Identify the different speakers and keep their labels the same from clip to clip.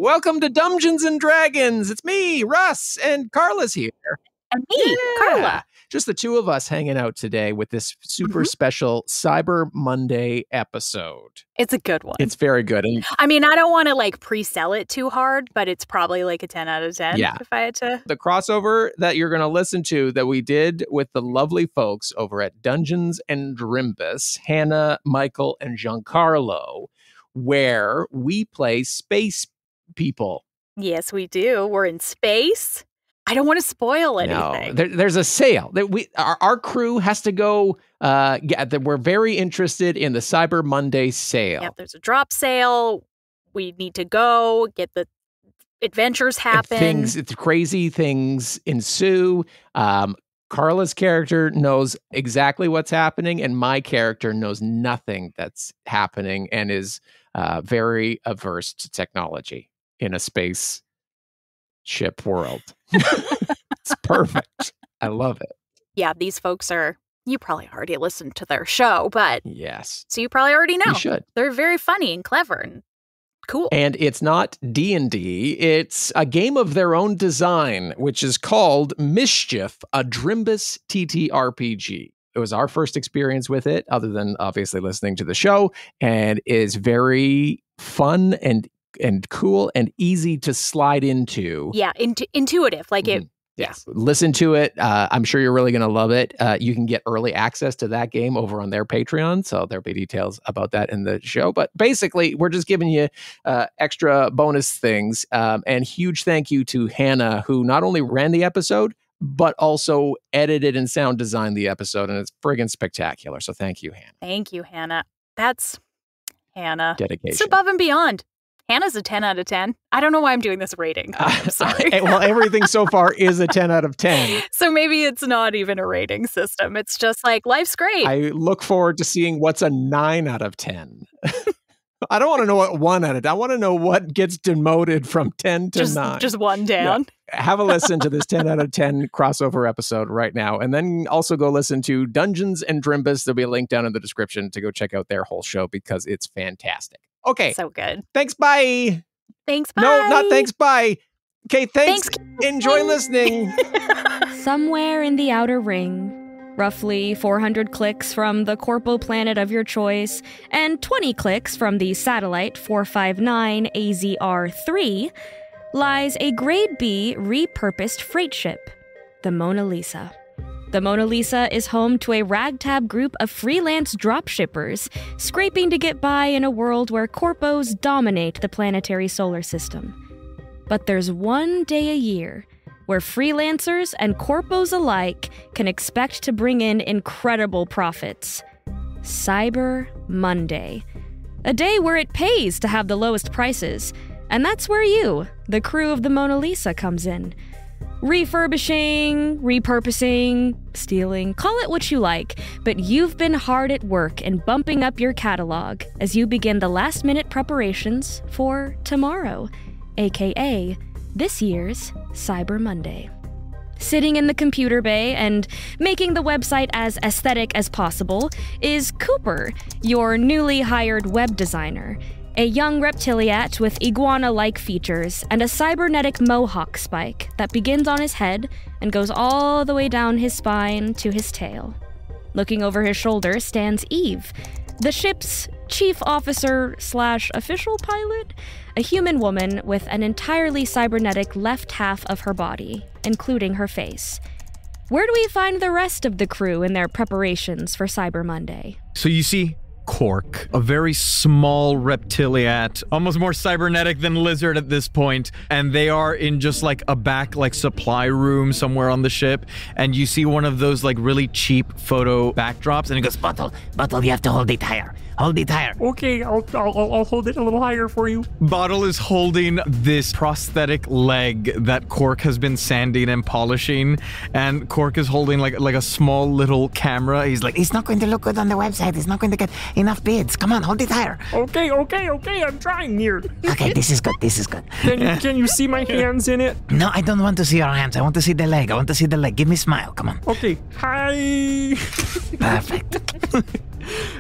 Speaker 1: Welcome to Dungeons and Dragons. It's me, Russ, and Carla's here.
Speaker 2: And me, Carla.
Speaker 1: Just the two of us hanging out today with this super special Cyber Monday episode.
Speaker 2: It's a good one.
Speaker 1: It's very good. And
Speaker 2: I mean, I don't want to like pre-sell it too hard, but it's probably like a 10 out of 10 if I had to.
Speaker 1: The crossover that you're going to listen to that we did with the lovely folks over at Dungeons and Drimbus, Hannah, Michael, and Giancarlo, where we play space people.
Speaker 2: Yes, we do. We're in space. I don't want to spoil anything.
Speaker 1: No, there's a sale. Our crew has to go. We're very interested in the Cyber Monday sale.
Speaker 2: Yeah, there's a drop sale. We need to go get the adventures happen.
Speaker 1: Crazy things ensue. Carla's character knows exactly what's happening, and my character knows nothing that's happening and is very averse to technology in a space ship world. It's perfect. I love it.
Speaker 2: Yeah, these folks you probably already listened to their show, but
Speaker 1: yes.
Speaker 2: So you probably already know.
Speaker 1: You should.
Speaker 2: They're very funny and clever and cool.
Speaker 1: And it's not D&D. It's a game of their own design, which is called Mischief, a Drimbus TTRPG. It was our first experience with it, other than obviously listening to the show, and is very fun and cool and easy to slide into.
Speaker 2: Yeah, intuitive. Like it.
Speaker 1: Yes. Listen to it. I'm sure you're really going to love it. You can get early access to that game over on their Patreon. So there'll be details about that in the show. But basically, we're just giving you extra bonus things. And huge thank you to Hannah, who not only ran the episode, but also edited and sound designed the episode. And it's friggin' spectacular. So thank you, Hannah.
Speaker 2: Thank you, Hannah. That's Hannah.
Speaker 1: Dedication.
Speaker 2: It's above and beyond. Hannah's a 10 out of 10. I don't know why I'm doing this rating. I'm sorry.
Speaker 1: Well, everything so far is a 10 out of 10.
Speaker 2: So maybe it's not even a rating system. It's just like, life's great.
Speaker 1: I look forward to seeing what's a 9 out of 10. I don't want to know what 1 out of 10. I want to know what gets demoted from 10 to 9.
Speaker 2: Just one down.
Speaker 1: Yeah. Have a listen to this 10 out of 10 crossover episode right now. And then also go listen to Dungeons and Drimbus. There'll be a link down in the description to go check out their whole show because it's fantastic. Okay.
Speaker 2: So good.
Speaker 1: Thanks. Bye.
Speaker 2: Thanks. Bye.
Speaker 1: No, not thanks. Bye. Okay. Thanks. Enjoy listening.
Speaker 3: Somewhere in the outer ring, roughly 400 clicks from the corpo planet of your choice, and 20 clicks from the satellite 459 AZR3, lies a Grade B repurposed freight ship, the Mona Lisa. The Mona Lisa is home to a ragtag group of freelance dropshippers, scraping to get by in a world where corpos dominate the planetary solar system. But there's one day a year where freelancers and corpos alike can expect to bring in incredible profits. Cyber Monday. A day where it pays to have the lowest prices, and that's where you, the crew of the Mona Lisa, comes in. Refurbishing, repurposing, stealing, call it what you like, but you've been hard at work in bumping up your catalog as you begin the last-minute preparations for tomorrow, aka this year's Cyber Monday. Sitting in the computer bay and making the website as aesthetic as possible is Cooper, your newly hired web designer, a young reptiliat with iguana-like features and a cybernetic mohawk spike that begins on his head and goes all the way down his spine to his tail. Looking over his shoulder stands Eve, the ship's chief officer/official pilot, a human woman with an entirely cybernetic left half of her body, including her face. Where do we find the rest of the crew in their preparations for Cyber Monday?
Speaker 4: So you see Cork, a very small reptiliat, almost more cybernetic than lizard at this point, and they are in just like a back like supply room somewhere on the ship, and you see one of those like really cheap photo backdrops, and it goes,
Speaker 5: Bottle, you have to hold it higher. Hold it higher.
Speaker 6: Okay, I'll hold it a little higher for you.
Speaker 4: Bottle is holding this prosthetic leg that Cork has been sanding and polishing, and Cork is holding like a small little camera. He's like,
Speaker 5: it's not going to look good on the website. It's not going to get enough bids. Come on, hold it higher.
Speaker 6: Okay, I'm trying here.
Speaker 5: Okay, this is good.
Speaker 6: Can you see my hands in it?
Speaker 5: No, I don't want to see your hands. I want to see the leg. Give me a smile. Come on.
Speaker 6: Okay, hi.
Speaker 5: Perfect.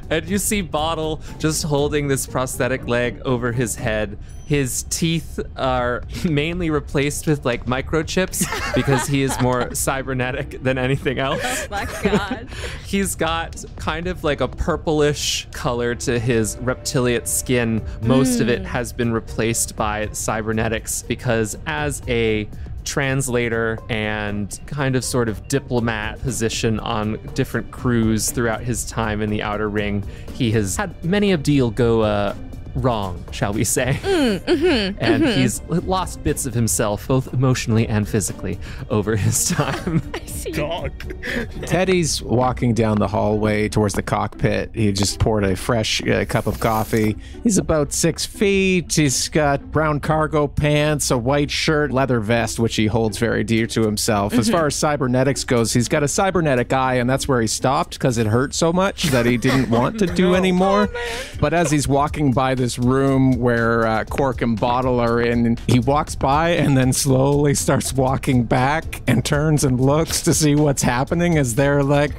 Speaker 7: And you see Bottle just holding this prosthetic leg over his head. His teeth are mainly replaced with like microchips because he is more cybernetic than anything else.
Speaker 3: Oh my god.
Speaker 7: He's got kind of like a purplish color to his reptiliate skin. Most of it has been replaced by cybernetics because as a translator and kind of sort of diplomat position on different crews throughout his time in the Outer Ring, he has had many a deal go wrong, shall we say. And he's lost bits of himself, both emotionally and physically, over his time.
Speaker 3: I see.
Speaker 1: Teddy's walking down the hallway towards the cockpit. He just poured a fresh cup of coffee. He's about 6 feet. He's got brown cargo pants, a white shirt, leather vest, which he holds very dear to himself. As far as cybernetics goes, he's got a cybernetic eye, and that's where he stopped because it hurt so much that he didn't want to do anymore. But as he's walking by this room where Cork and Bottle are in, he walks by and then slowly starts walking back and turns and looks to see what's happening as they're like,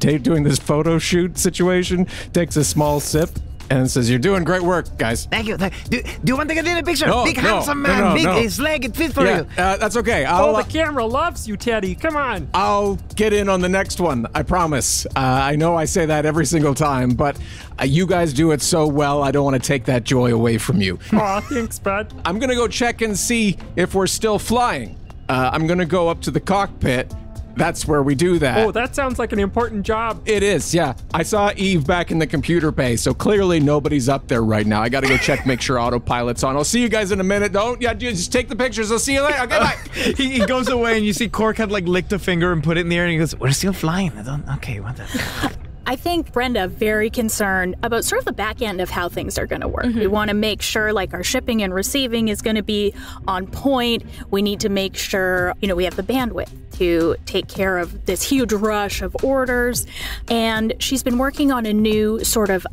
Speaker 1: doing this photo shoot situation, takes a small sip and says, "You're doing great work, guys."
Speaker 5: Thank you. Do you want to get in a picture?
Speaker 1: No,
Speaker 5: Big
Speaker 1: no,
Speaker 5: handsome man,
Speaker 1: no,
Speaker 5: big
Speaker 1: no.
Speaker 5: his leg, it fits for
Speaker 1: Yeah,
Speaker 5: you.
Speaker 1: that's okay.
Speaker 6: The camera loves you, Teddy. Come on.
Speaker 1: I'll get in on the next one. I promise. I know I say that every single time, but you guys do it so well, I don't want to take that joy away from you.
Speaker 6: Aw, thanks, bud.
Speaker 1: I'm going to go check and see if we're still flying. I'm going to go up to the cockpit. That's where we do that.
Speaker 6: Oh, that sounds like an important job.
Speaker 1: It is, yeah. I saw Eve back in the computer bay, so clearly nobody's up there right now. I got to go check, make sure autopilot's on. I'll see you guys in a minute. Just take the pictures. I'll see you later. Okay, bye.
Speaker 4: He goes away and you see Cork had like licked a finger and put it in the air and he goes,
Speaker 5: We're still flying. Okay, what the...
Speaker 2: I think Brenda very concerned about sort of the back end of how things are going to work. We want to make sure like our shipping and receiving is going to be on point. We need to make sure, we have the bandwidth to take care of this huge rush of orders. And she's been working on a new sort of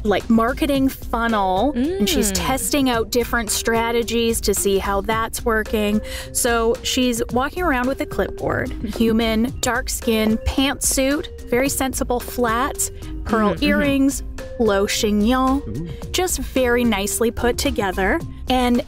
Speaker 2: like marketing funnel, and she's testing out different strategies to see how that's working. So she's walking around with a clipboard, human, dark skin, pantsuit, very sensible flats, pearl earrings, low chignon, just very nicely put together. And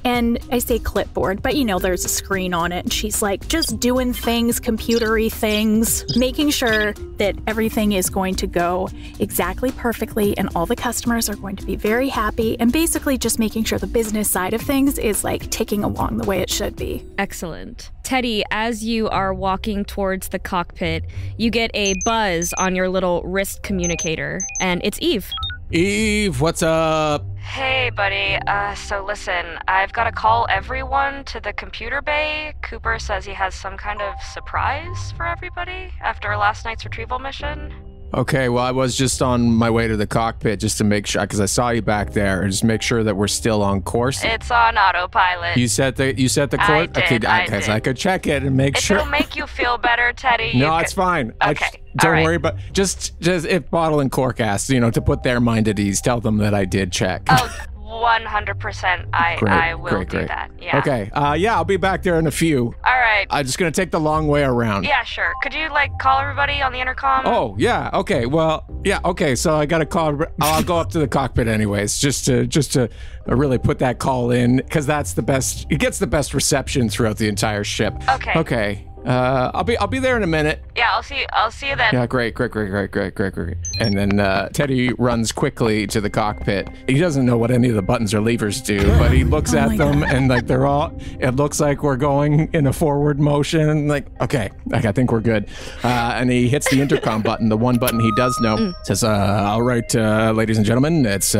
Speaker 2: I say clipboard, but there's a screen on it. And she's like just doing things, computery things, making sure that everything is going to go exactly perfectly and all the customers are going to be very happy, and basically just making sure the business side of things is like ticking along the way it should be.
Speaker 3: Excellent. Teddy, as you are walking towards the cockpit, you get a buzz on your little wrist communicator, and it's Eve.
Speaker 1: Eve, what's up?
Speaker 8: Hey, buddy. So listen, I've got to call everyone to the computer bay. Cooper says he has some kind of surprise for everybody after last night's retrieval mission.
Speaker 1: Okay, well, I was just on my way to the cockpit just to make sure, because I saw you back there, and just make sure that we're still on course.
Speaker 8: It's on autopilot.
Speaker 1: You set the course?
Speaker 8: I did,
Speaker 1: Okay,
Speaker 8: I
Speaker 1: because
Speaker 8: did.
Speaker 1: I could check it and make sure.
Speaker 8: It'll make you feel better, Teddy.
Speaker 1: No, it's fine.
Speaker 8: Okay.
Speaker 1: Don't worry about just if Bottle and Cork ask, to put their mind at ease, tell them that I did check.
Speaker 8: Oh, 100%. I will do that. Yeah.
Speaker 1: Okay. I'll be back there in a few.
Speaker 8: All right.
Speaker 1: I'm just going to take the long way around.
Speaker 8: Yeah, sure. Could you, call everybody on the intercom?
Speaker 1: Oh, yeah. Okay. Well, yeah. Okay. So I got to call. I'll go up to the cockpit anyways, just to really put that call in, because that's the best. It gets the best reception throughout the entire ship.
Speaker 8: Okay.
Speaker 1: Okay. I'll be there in a minute.
Speaker 8: Yeah, I'll see you then.
Speaker 1: Yeah, great. And then Teddy runs quickly to the cockpit. He doesn't know what any of the buttons or levers do, but he looks at them and they're all, it looks like we're going in a forward motion. Okay, I think we're good. And he hits the intercom button, the one button he does know. Says, all right, ladies and gentlemen, it's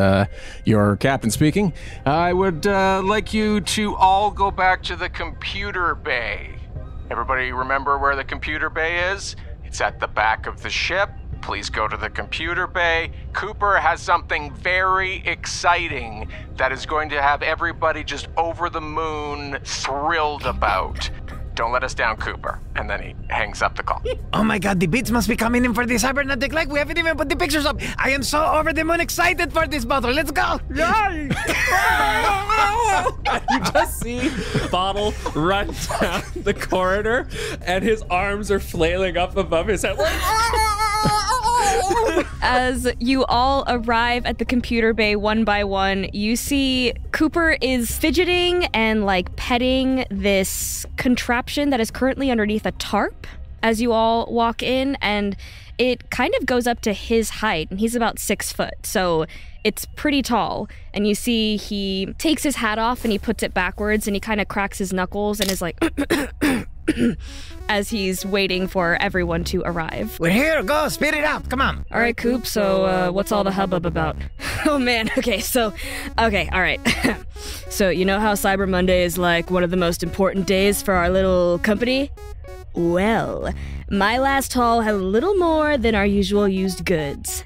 Speaker 1: your captain speaking. I would like you to all go back to the computer bay. Everybody remember where the computer bay is? It's at the back of the ship. Please go to the computer bay. Cooper has something very exciting that is going to have everybody just over the moon thrilled about. Don't let us down, Cooper. And then he hangs up the call.
Speaker 5: Oh my god, the beats must be coming in for the cybernetic leg. We haven't even put the pictures up. I am so over the moon excited for this Bottle. Let's go.
Speaker 6: Yay!
Speaker 7: You just see Bottle run down the corridor, and his arms are flailing up above his head.
Speaker 3: As you all arrive at the computer bay one by one, you see Cooper is fidgeting and like petting this contraption that is currently underneath a tarp as you all walk in, and it kind of goes up to his height, and he's about 6 foot, so it's pretty tall. And you see he takes his hat off and he puts it backwards and he kind of cracks his knuckles and is like as he's waiting for everyone to arrive.
Speaker 5: We're here, go, speed it up, come on.
Speaker 3: All right, Coop, so what's all the hubbub about? Oh man, okay, all right. So you know how Cyber Monday is like one of the most important days for our little company? Well, my last haul had a little more than our usual used goods.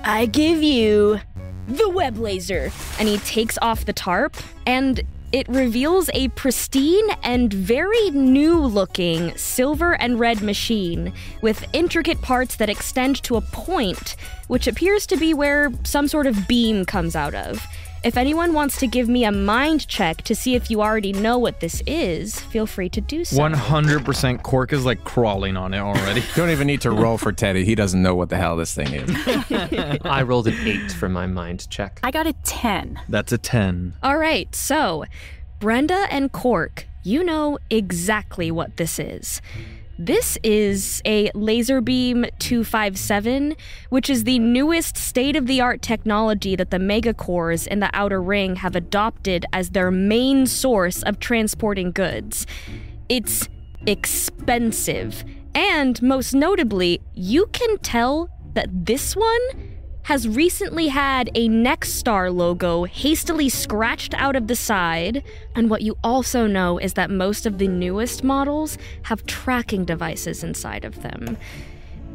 Speaker 3: I give you the web laser. And he takes off the tarp, and it reveals a pristine and very new-looking silver and red machine with intricate parts that extend to a point, which appears to be where some sort of beam comes out of. If anyone wants to give me a mind check to see if you already know what this is, feel free to do so.
Speaker 4: 100% Cork is like crawling on it already.
Speaker 1: Don't even need to roll for Teddy. He doesn't know what the hell this thing is.
Speaker 7: I rolled an 8 for my mind check.
Speaker 2: I got a 10.
Speaker 4: That's a 10.
Speaker 3: All right, so Brenda and Cork, you know exactly what this is. This is a Laser Beam 257, which is the newest state-of-the-art technology that the megacores in the Outer Ring have adopted as their main source of transporting goods. It's expensive, and most notably, you can tell that this one has recently had a Nexstar logo hastily scratched out of the side, and what you also know is that most of the newest models have tracking devices inside of them.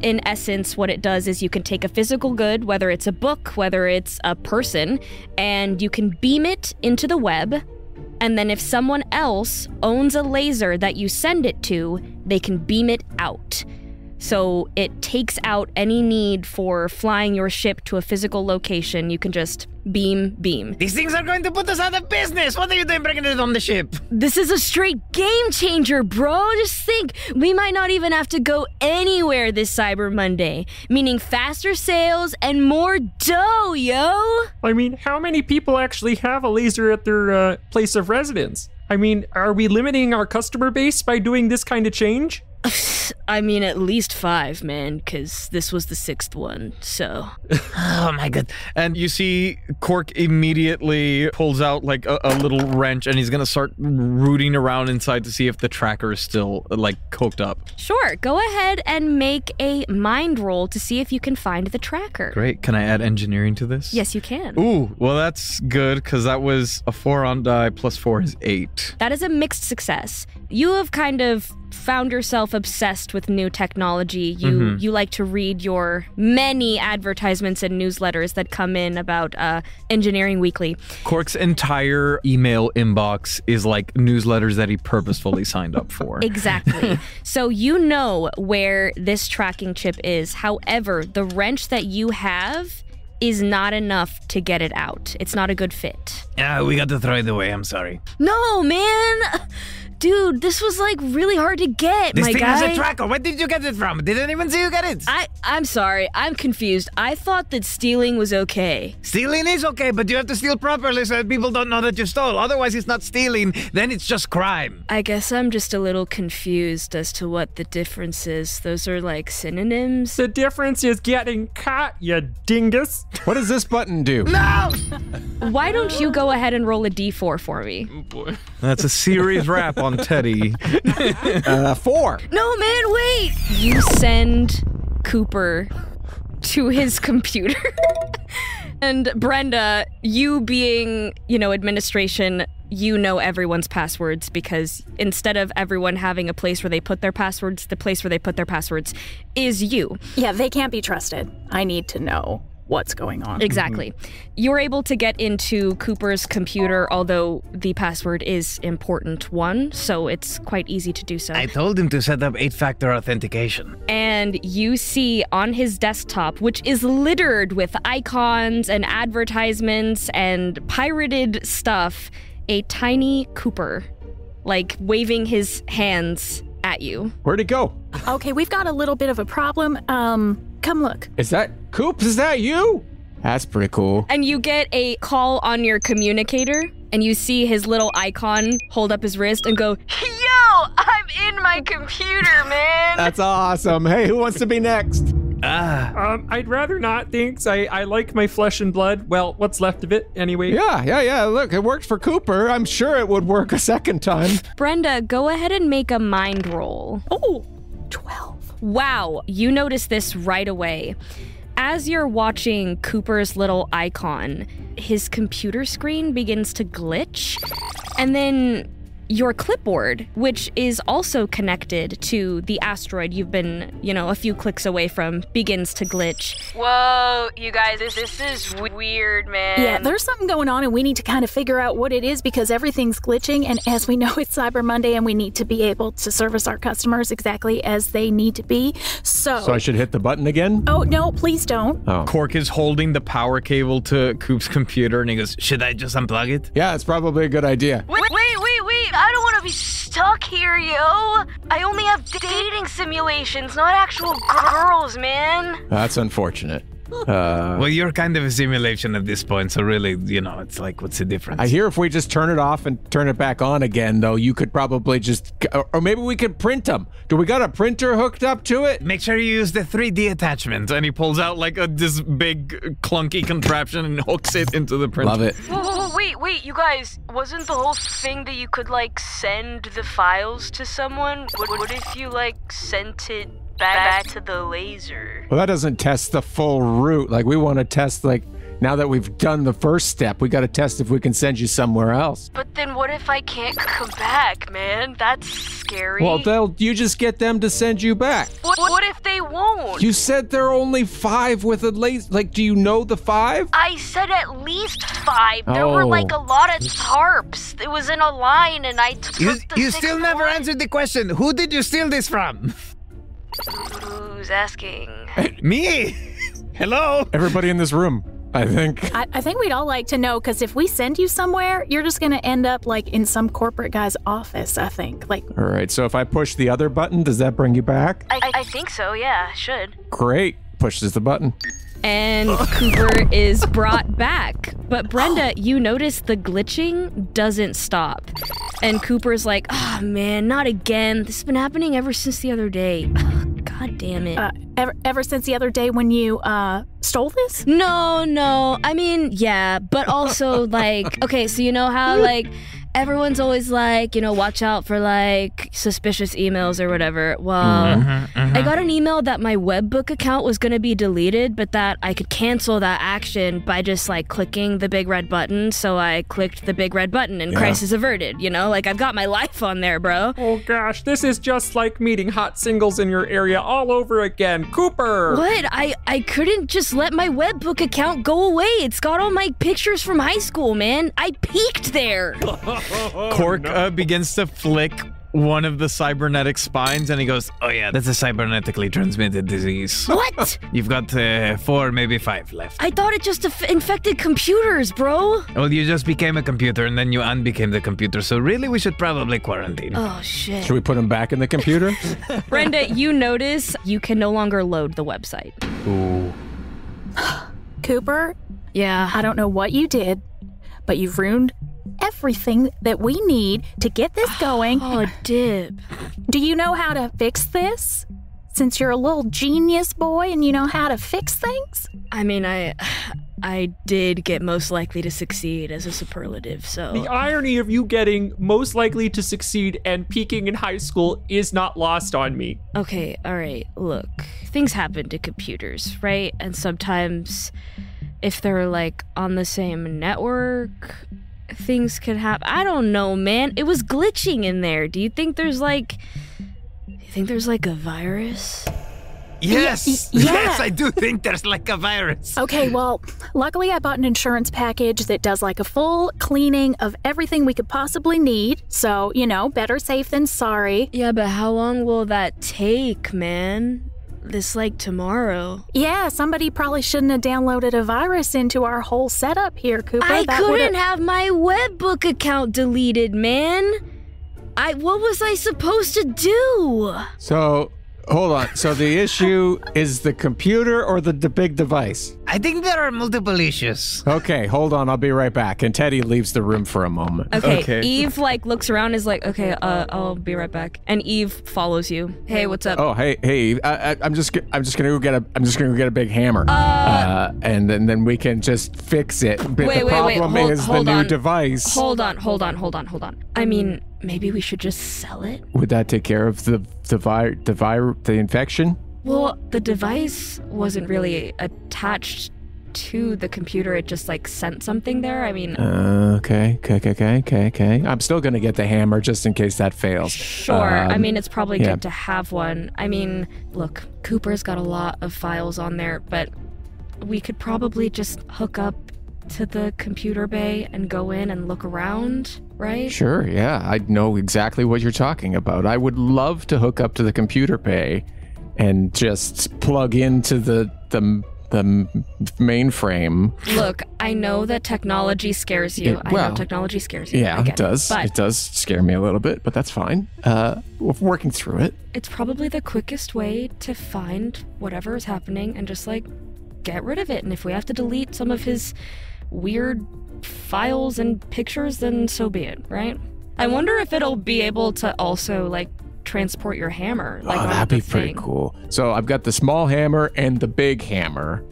Speaker 3: In essence, what it does is you can take a physical good, whether it's a book, whether it's a person, and you can beam it into the web, and then if someone else owns a laser that you send it to, they can beam it out. So it takes out any need for flying your ship to a physical location. You can just beam.
Speaker 5: These things are going to put us out of business. What are you doing bringing it on the ship?
Speaker 3: This is a straight game changer, bro. Just think, we might not even have to go anywhere this Cyber Monday, meaning faster sales and more dough, yo.
Speaker 6: I mean, how many people actually have a laser at their place of residence? I mean, are we limiting our customer base by doing this kind of change?
Speaker 3: I mean, at least 5, man, because this was the 6th one, so.
Speaker 5: Oh my god.
Speaker 4: And you see Cork immediately pulls out like a little wrench, and he's gonna start rooting around inside to see if the tracker is still like hooked up.
Speaker 3: Sure, go ahead and make a mind roll to see if you can find the tracker.
Speaker 4: Great. Can I add engineering to this?
Speaker 3: Yes, you can.
Speaker 4: Ooh, well that's good, because that was a 4 on die plus 4 is 8.
Speaker 3: That is a mixed success. You have kind of found yourself obsessed with new technology. You like to read your many advertisements and newsletters that come in about Engineering Weekly.
Speaker 4: Cork's entire email inbox is like newsletters that he purposefully signed up for.
Speaker 3: Exactly. So you know where this tracking chip is. However, the wrench that you have is not enough to get it out. It's not a good fit.
Speaker 5: We got to throw it away, I'm sorry.
Speaker 3: No, man! Dude, this was like really hard to get,
Speaker 5: this
Speaker 3: my
Speaker 5: thing
Speaker 3: guy.
Speaker 5: has a tracker. Where did you get it from? Didn't even see you get it.
Speaker 3: I'm sorry. I'm confused. I thought that stealing was okay.
Speaker 5: Stealing is okay, but you have to steal properly so that people don't know that you stole. Otherwise, it's not stealing. Then it's just crime.
Speaker 3: I guess I'm just a little confused as to what the difference is. Those are like synonyms.
Speaker 6: The difference is getting caught, you dingus.
Speaker 1: What does this button do?
Speaker 5: No!
Speaker 3: Why don't you go ahead and roll a d4 for me?
Speaker 7: Oh boy.
Speaker 4: That's a serious rap on Teddy.
Speaker 1: 4.
Speaker 3: No, man, wait! You send Cooper to his computer. And Brenda, you being, administration, you know everyone's passwords, because instead of everyone having a place where they put their passwords, the place where they put their passwords is you.
Speaker 2: Yeah, they can't be trusted. I need to know what's going on.
Speaker 3: Exactly. You're able to get into Cooper's computer, although the password is important one, so it's quite easy to do so.
Speaker 5: I told him to set up 8-factor authentication.
Speaker 3: And you see on his desktop, which is littered with icons and advertisements and pirated stuff, a tiny Cooper, like waving his hands at you.
Speaker 1: Where'd it go?
Speaker 2: Okay, we've got a little bit of a problem. come look.
Speaker 1: Is that Coop? Is that you? That's pretty cool.
Speaker 3: And you get a call on your communicator, and you see his little icon hold up his wrist and go,
Speaker 8: Yo, I'm in my computer, man.
Speaker 1: That's awesome. Hey, who wants to be next?
Speaker 6: I'd rather not, thanks. I like my flesh and blood. Well, what's left of it, anyway.
Speaker 1: Yeah. Look, it worked for Cooper. I'm sure it would work a second time.
Speaker 3: Brenda, go ahead and make a mind roll.
Speaker 2: Oh, 12.
Speaker 3: Wow, you notice this right away. As you're watching Cooper's little icon, his computer screen begins to glitch, and then your clipboard, which is also connected to the asteroid you've been, a few clicks away from, begins to glitch.
Speaker 8: Whoa, you guys, this is weird, man.
Speaker 2: Yeah, there's something going on, and we need to kind of figure out what it is because everything's glitching. And as we know, it's Cyber Monday, and we need to be able to service our customers exactly as they need to be. So
Speaker 1: I should hit the button again?
Speaker 2: Oh, no, please don't.
Speaker 1: Oh.
Speaker 4: Cork is holding the power cable to Coop's computer, and he goes, should I just unplug it?
Speaker 1: Yeah, it's probably a good idea.
Speaker 8: Wait. I don't want to be stuck here, yo. I only have dating simulations, not actual girls, man.
Speaker 1: That's unfortunate.
Speaker 4: Well, you're kind of a simulation at this point, so really, it's like, what's the difference?
Speaker 1: I hear if we just turn it off and turn it back on again, though, you could probably just, or maybe we could print them. Do we got a printer hooked up to it?
Speaker 4: Make sure you use the 3D attachment. And he pulls out like this big clunky contraption and hooks it into the printer.
Speaker 1: Love it.
Speaker 8: Whoa, wait, you guys, wasn't the whole thing that you could, send the files to someone? What if you, sent it back to the laser?
Speaker 1: Well, that doesn't test the full route. We want to test, now that we've done the first step, we got to test if we can send you somewhere else.
Speaker 8: But then what if I can't come back, man? That's scary.
Speaker 1: Well, you just get them to send you back.
Speaker 8: What if they won't?
Speaker 1: You said there are only 5 with a laser. Do you know the 5?
Speaker 8: I said at least 5. There were a lot of tarps. It was in a line, and I took the
Speaker 5: You still never answered the question. Who did you steal this from?
Speaker 8: Who's asking?
Speaker 4: Me? Hello?
Speaker 1: Everybody in this room, I think.
Speaker 2: I think we'd all like to know, because if we send you somewhere, you're just going to end up in some corporate guy's office, I think.
Speaker 1: All right, so if I push the other button, does that bring you back?
Speaker 8: I think so, yeah, it should.
Speaker 1: Great. Pushes the button.
Speaker 3: And Cooper is brought back. But Brenda, you notice the glitching doesn't stop. And Cooper's like, oh man, not again. This has been happening ever since the other day. God damn it.
Speaker 2: Ever since the other day when you stole this?
Speaker 3: No. I mean, yeah, but also okay, so you know how everyone's always watch out for suspicious emails or whatever. Well, I got an email that my webbook account was going to be deleted, but that I could cancel that action by just clicking the big red button. So I clicked the big red button and crisis averted, I've got my life on there, bro.
Speaker 6: Oh gosh, this is just like meeting hot singles in your area all over again. Cooper!
Speaker 3: What? I couldn't just let my webbook account go away. It's got all my pictures from high school, man. I peaked there.
Speaker 4: Cork begins to flick one of the cybernetic spines, and he goes, oh yeah, that's a cybernetically transmitted disease.
Speaker 3: What?
Speaker 4: You've got 4, maybe 5 left.
Speaker 3: I thought it just infected computers, bro.
Speaker 4: Well, you just became a computer, and then you unbecame the computer, so really we should probably quarantine.
Speaker 3: Oh, shit.
Speaker 1: Should we put him back in the computer?
Speaker 3: Brenda, you notice you can no longer load the website.
Speaker 1: Ooh.
Speaker 2: Cooper?
Speaker 3: Yeah?
Speaker 2: I don't know what you did, but you've ruined everything that we need to get this going.
Speaker 3: Oh, dip.
Speaker 2: Do you know how to fix this? Since you're a little genius boy and you know how to fix things?
Speaker 3: I mean, I did get most likely to succeed as a superlative, so...
Speaker 6: The irony of you getting most likely to succeed and peaking in high school is not lost on me.
Speaker 3: Okay, all right, look. Things happen to computers, right? And sometimes, if they're, on the same network, things could happen. I don't know, man. It was glitching in there. Do you think there's, a virus?
Speaker 5: Yes!
Speaker 2: Yeah.
Speaker 5: Yes, I do think there's a virus.
Speaker 2: Okay, well, luckily I bought an insurance package that does a full cleaning of everything we could possibly need. So, better safe than sorry.
Speaker 3: Yeah, but how long will that take, man? This tomorrow.
Speaker 2: Yeah, somebody probably shouldn't have downloaded a virus into our whole setup here, Cooper.
Speaker 3: I couldn't have my webbook account deleted, man. What was I supposed to do?
Speaker 1: So, hold on. So the issue is the computer or the big device?
Speaker 5: I think there are multiple issues.
Speaker 1: Okay, hold on. I'll be right back. And Teddy leaves the room for a moment.
Speaker 3: Okay. Eve like looks around, is like, okay, I'll be right back. And Eve follows you. Hey, what's up?
Speaker 1: Oh, hey, Eve. I'm just gonna go get a big hammer. And then we can just fix it. But
Speaker 3: Wait,
Speaker 1: the problem is the new device.
Speaker 3: Hold on. I mean, maybe we should just sell it?
Speaker 1: Would that take care of the infection?
Speaker 3: Well, the device wasn't really attached to the computer. It just like sent something there. I mean...
Speaker 1: Okay. I'm still going to get the hammer just in case that fails.
Speaker 3: Sure. I mean, it's probably good to have one. I mean, look, Cooper's got a lot of files on there, but we could probably just hook up to the computer bay and go in and look around, right?
Speaker 1: Sure, yeah. I know exactly what you're talking about. I would love to hook up to the computer bay and just plug into the mainframe.
Speaker 3: Look, I know that technology scares you. I know technology scares you.
Speaker 1: Yeah, it does. It does scare me a little bit, but that's fine. We're working through it.
Speaker 3: It's probably the quickest way to find whatever is happening and just like get rid of it. And if we have to delete some of his weird files and pictures, then so be it, right? I wonder if it'll be able to also like transport your hammer. Like,
Speaker 1: that'd be pretty cool. So I've got the small hammer and the big hammer.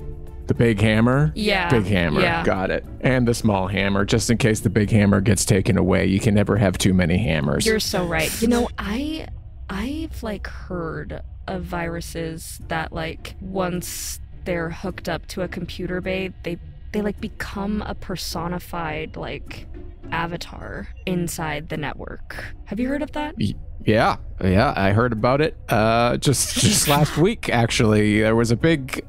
Speaker 1: The big hammer?
Speaker 3: Yeah.
Speaker 1: Big hammer.
Speaker 3: Yeah.
Speaker 1: Got it. And the small hammer, just in case the big hammer gets taken away. You can never have too many hammers.
Speaker 3: You're so right. You know, I've like heard of viruses that like once they're hooked up to a computer bay, they like become a personified like avatar inside the network. Have you heard of that?
Speaker 1: Yeah, I heard about it just last week. Actually, there was a big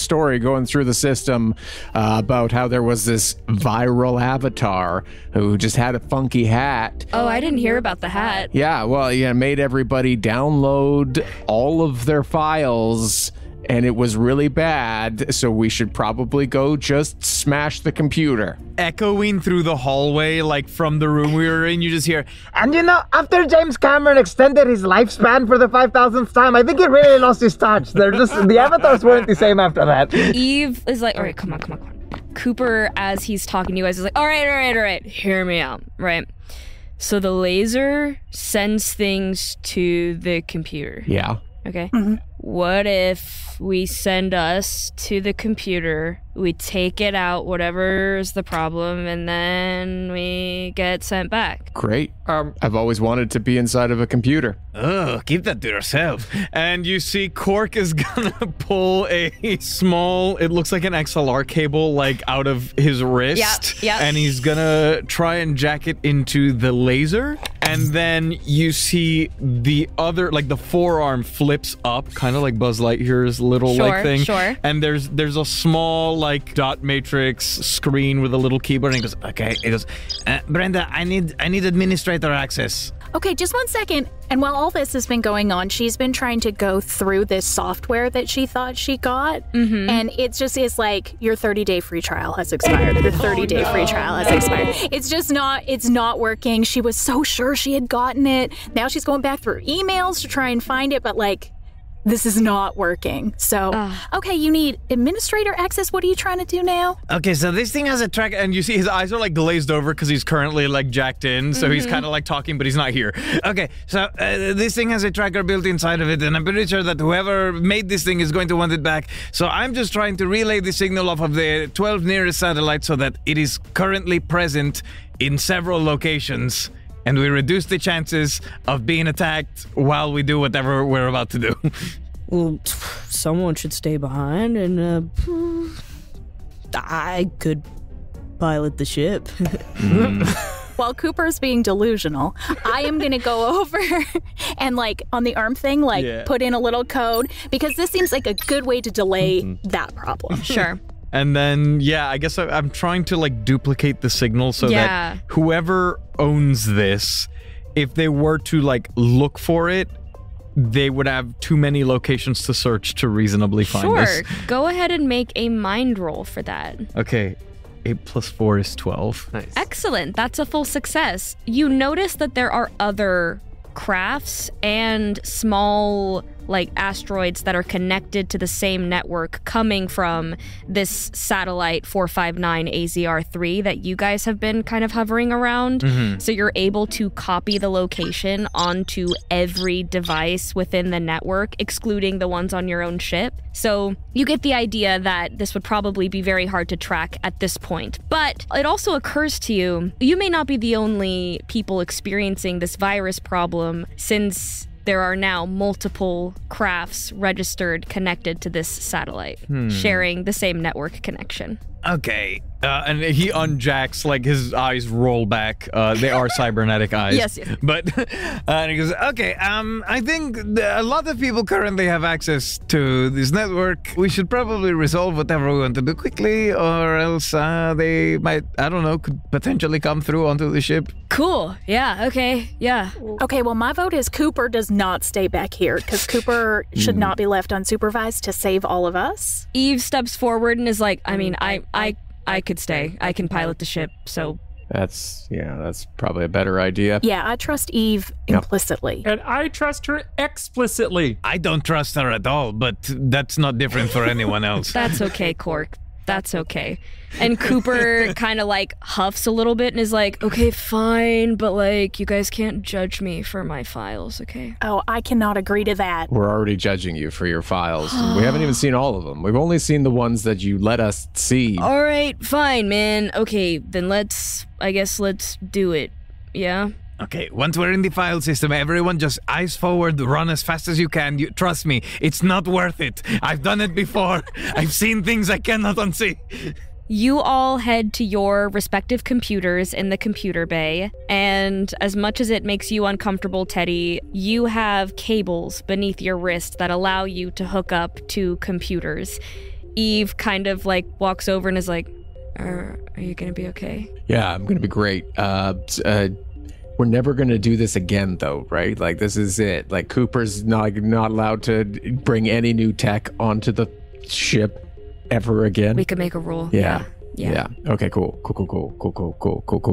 Speaker 1: story going through the system about how there was this viral avatar who just had a funky hat.
Speaker 3: Oh, I didn't hear about the hat.
Speaker 1: Yeah, well, made everybody download all of their files. And it was really bad, so we should probably go just smash the computer.
Speaker 4: Echoing through the hallway, like from the room we were in, you just hear,
Speaker 5: and after James Cameron extended his lifespan for the 5,000th time, I think he really lost his touch. The avatars weren't the same after that.
Speaker 3: Eve is like, all right, come on. Cooper, as he's talking to you guys, is like, all right, hear me out, right? So the laser sends things to the computer.
Speaker 1: Yeah.
Speaker 3: Okay. Mm-hmm. What if we send us to the computer, we take it out, whatever's the problem, and then we get sent back?
Speaker 1: Great. I've always wanted to be inside of a computer.
Speaker 5: Oh, keep that to yourself.
Speaker 4: And you see Cork is gonna pull a small, it looks like an XLR cable, like out of his wrist.
Speaker 3: Yeah.
Speaker 4: And he's gonna try and jack it into the laser. And then you see the other, like the forearm flips up, kind of like Buzz Lightyear's little like thing.
Speaker 3: Sure.
Speaker 4: And there's a small like dot matrix screen with a little keyboard, and he goes, okay. He goes,
Speaker 5: Brenda, I need administrator access.
Speaker 2: Okay, just 1 second. And while all this has been going on, she's been trying to go through this software that she thought she got. Mm-hmm. And it just is like, your 30-day free trial has expired. Your 30-day free trial has expired. It's not working. She was so sure she had gotten it. Now she's going back through emails to try and find it, but like, this is not working. So, okay, you need administrator access. What are you trying to do now?
Speaker 5: Okay, so this thing has a track,
Speaker 4: and you see his eyes are like glazed over because he's currently like jacked in, so he's kind of like talking, but he's not here.
Speaker 5: Okay, so this thing has a tracker built inside of it, and I'm pretty sure that whoever made this thing is going to want it back. So I'm just trying to relay the signal off of the 12 nearest satellites so that it is currently present in several locations, and we reduce the chances of being attacked while we do whatever we're about to do.
Speaker 9: Well, someone should stay behind, and I could pilot the ship.
Speaker 2: While Cooper's being delusional, I am going to go over and like on the arm thing, put in a little code, because this seems like a good way to delay that problem.
Speaker 3: Sure.
Speaker 4: And then, I guess I'm trying to like duplicate the signal so that whoever owns this, if they were to like look for it, they would have too many locations to search to reasonably find this.
Speaker 3: Sure. Go ahead and make a mind roll for that.
Speaker 4: Okay. 8 + 4 is 12.
Speaker 7: Nice.
Speaker 3: Excellent. That's a full success. You notice that there are other crafts and small like asteroids that are connected to the same network coming from this satellite 459 AZR3 that you guys have been kind of hovering around. So you're able to copy the location onto every device within the network, excluding the ones on your own ship. So you get the idea that this would probably be very hard to track at this point. But it also occurs to you, you may not be the only people experiencing this virus problem, since there are now multiple crafts registered connected to this satellite, sharing the same network connection.
Speaker 5: Okay.
Speaker 4: And he unjacks, like his eyes roll back. They are cybernetic eyes.
Speaker 3: Yes.
Speaker 5: But and he goes, okay, I think a lot of people currently have access to this network. We should probably resolve whatever we want to do quickly, or else they might, I don't know, could potentially come through onto the ship.
Speaker 3: Cool. Yeah. Okay. Yeah.
Speaker 2: Okay, well, my vote is Cooper does not stay back here, because Cooper should not be left unsupervised to save all of us.
Speaker 3: Eve steps forward and is like, I mean, I could stay. I can pilot the ship, so...
Speaker 1: That's probably a better idea.
Speaker 2: Yeah, I trust Eve implicitly.
Speaker 6: And I trust her explicitly.
Speaker 5: I don't trust her at all, but that's not different for anyone else.
Speaker 3: That's okay, Cork. That's okay. And Cooper kind of like huffs a little bit and is like, okay, fine, but like, you guys can't judge me for my files, okay?
Speaker 2: Oh, I cannot agree to that.
Speaker 1: We're already judging you for your files. We haven't even seen all of them. We've only seen the ones that you let us see.
Speaker 3: All right, fine, man. Okay, then let's do it. Yeah?
Speaker 5: Okay, once we're in the file system, everyone just eyes forward, run as fast as you can. Trust me, it's not worth it. I've done it before. I've seen things I cannot unsee.
Speaker 3: You all head to your respective computers in the computer bay, and as much as it makes you uncomfortable, Teddy, you have cables beneath your wrist that allow you to hook up to computers. Eve kind of like walks over and is like, are you gonna be okay?
Speaker 1: Yeah, I'm gonna be great. We're never going to do this again, though, right? Like, this is it. Like, Cooper's not allowed to bring any new tech onto the ship ever again.
Speaker 3: We could make a rule.
Speaker 1: Yeah. Okay, cool.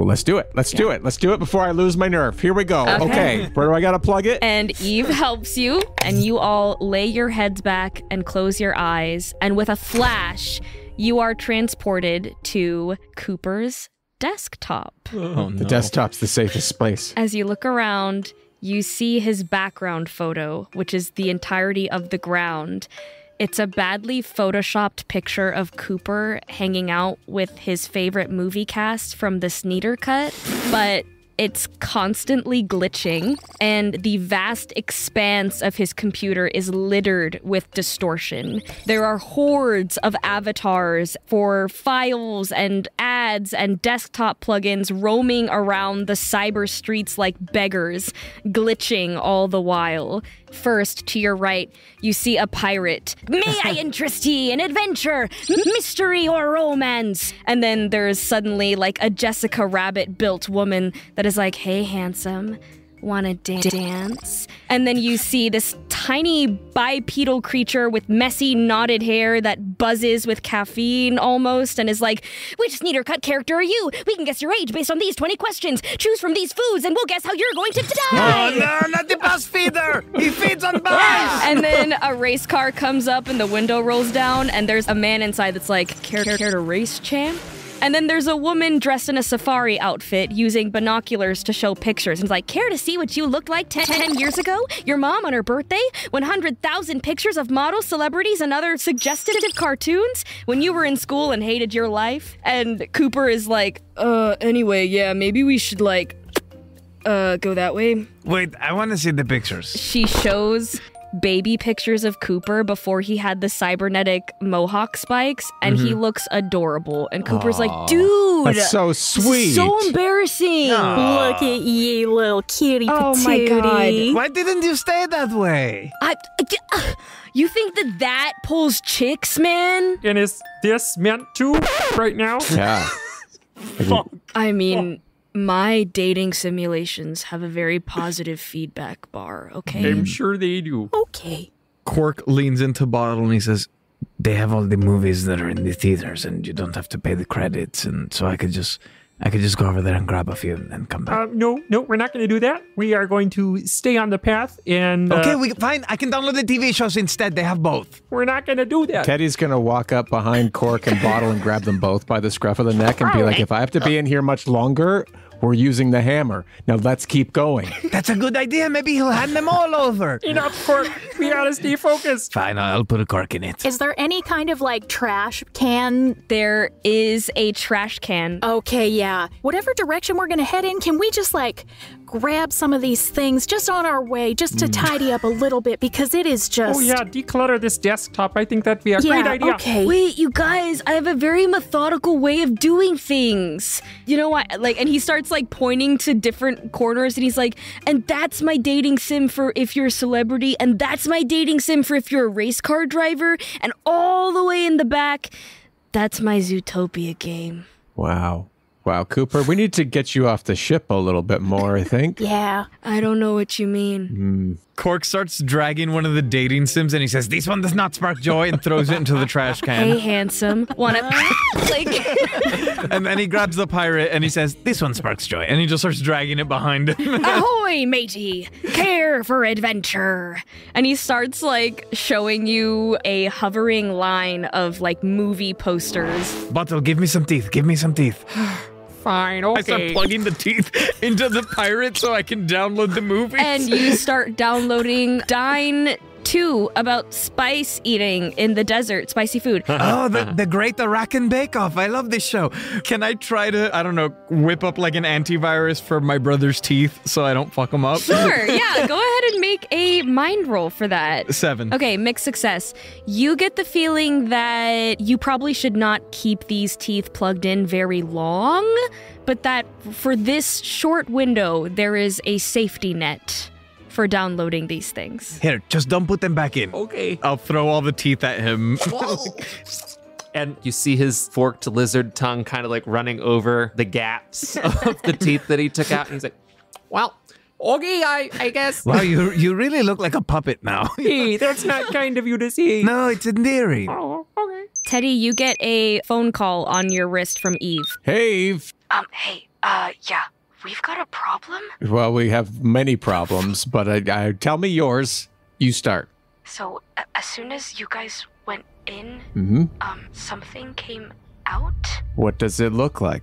Speaker 1: Let's do it. Let's do it before I lose my nerve. Here we go. Okay. Where do I got to plug it?
Speaker 3: And Eve helps you, and you all lay your heads back and close your eyes, and with a flash, you are transported to Cooper's desktop.
Speaker 1: Oh, no. The desktop's the safest place.
Speaker 3: As you look around, you see his background photo, which is the entirety of the ground. It's a badly photoshopped picture of Cooper hanging out with his favorite movie cast from the Snyder Cut, but it's constantly glitching, and the vast expanse of his computer is littered with distortion. There are hordes of avatars for files and ads and desktop plugins roaming around the cyber streets like beggars, glitching all the while. First, to your right, you see a pirate. May I interest ye in adventure, mystery, or romance? And then there's suddenly like a Jessica Rabbit-built woman that is like, hey, handsome, wanna dance? And then you see this tiny bipedal creature with messy knotted hair that buzzes with caffeine almost and is like, which Snyder Cut character are you? We can guess your age based on these 20 questions. Choose from these foods and we'll guess how you're going to die.
Speaker 5: Oh no, not the bus feeder! He feeds on bus!
Speaker 3: And then a race car comes up and the window rolls down and there's a man inside that's like, care to race, champ? And then there's a woman dressed in a safari outfit using binoculars to show pictures. And it's like, care to see what you looked like 10 years ago? Your mom on her birthday? 100,000 pictures of models, celebrities, and other suggestive cartoons? When you were in school and hated your life? And Cooper is like, anyway, yeah, maybe we should, like, go that way.
Speaker 5: Wait, I want to see the pictures.
Speaker 3: She shows baby pictures of Cooper before he had the cybernetic mohawk spikes, and he looks adorable. And Cooper's like, dude,
Speaker 1: that's so sweet.
Speaker 3: So embarrassing.
Speaker 2: Look at you, little cutie patootie.
Speaker 3: Oh my god.
Speaker 5: Why didn't you stay that way?
Speaker 3: You think that pulls chicks, man?
Speaker 6: And is this meant to right now?
Speaker 1: Yeah.
Speaker 3: I mean, my dating simulations have a very positive feedback bar, okay?
Speaker 6: I'm sure they do.
Speaker 2: Okay.
Speaker 5: Quark leans into Bottle and he says, they have all the movies that are in the theaters and you don't have to pay the credits, and so I could just I could just go over there and grab a few and then come back.
Speaker 6: No, we're not going to do that. We are going to stay on the path and...
Speaker 5: Okay, fine. I can download the TV shows instead. They have both.
Speaker 6: We're not going to do that.
Speaker 1: Teddy's going to walk up behind Cork and Bottle and grab them both by the scruff of the neck and be like, if I have to be in here much longer, we're using the hammer. Now let's keep going.
Speaker 5: That's a good idea. Maybe he'll hand them all over.
Speaker 6: Enough, Cork. We gotta stay focused.
Speaker 5: Fine, I'll put a cork in it.
Speaker 2: Is there any kind of like trash can?
Speaker 3: There is a trash can.
Speaker 2: Okay, yeah. Whatever direction we're gonna head in, can we just like grab some of these things just on our way, just to tidy up a little bit, because it is just...
Speaker 6: Oh yeah, declutter this desktop. I think that'd be a great idea.
Speaker 2: Okay.
Speaker 3: Wait, you guys, I have a very methodical way of doing things. You know what? Like, and he starts like pointing to different corners and he's like, and that's my dating sim for if you're a celebrity, and that's my dating sim for if you're a race car driver, and all the way in the back, that's my Zootopia game.
Speaker 1: Wow, Cooper, we need to get you off the ship a little bit more, I think.
Speaker 2: Yeah.
Speaker 3: I don't know what you mean.
Speaker 4: Cork starts dragging one of the dating sims and he says, "This one does not spark joy," and throws it into the trash can.
Speaker 3: Hey, handsome. Wanna like...
Speaker 4: And then he grabs the pirate and he says, "This one sparks joy," and he just starts dragging it behind him.
Speaker 3: Ahoy, matey! Care for adventure! And he starts like showing you a hovering line of like movie posters.
Speaker 5: Bottle, give me some teeth. Give me some teeth.
Speaker 6: Fine,
Speaker 4: I start
Speaker 6: okay.
Speaker 4: plugging the teeth into the pirate so I can download the movies.
Speaker 3: And you start downloading Dine 2 about spice eating in the desert, spicy food.
Speaker 5: Oh, the Great Arakan Bake Off. I love this show.
Speaker 4: Can I try to, I don't know, whip up like an antivirus for my brother's teeth so I don't fuck them up?
Speaker 3: Sure, yeah, go ahead and make a mind roll for that.
Speaker 4: 7.
Speaker 3: Okay, mixed success. You get the feeling that you probably should not keep these teeth plugged in very long, but that for this short window, there is a safety net for downloading these things.
Speaker 5: Here, just don't put them back in.
Speaker 6: Okay.
Speaker 4: I'll throw all the teeth at him.
Speaker 7: And you see his forked lizard tongue kind of like running over the gaps of the teeth that he took out. And he's like, well, okay, I guess.
Speaker 5: Wow, you really look like a puppet now.
Speaker 6: Hey, that's not kind of you to say.
Speaker 5: No, it's endearing.
Speaker 6: Oh, okay.
Speaker 3: Teddy, you get a phone call on your wrist from Eve.
Speaker 1: Hey, Eve.
Speaker 8: Hey, yeah, we've got a problem.
Speaker 1: Well, we have many problems, but I tell me yours. You start.
Speaker 8: So, as soon as you guys went in,
Speaker 1: Mm-hmm.
Speaker 8: something came out.
Speaker 1: What does it look like?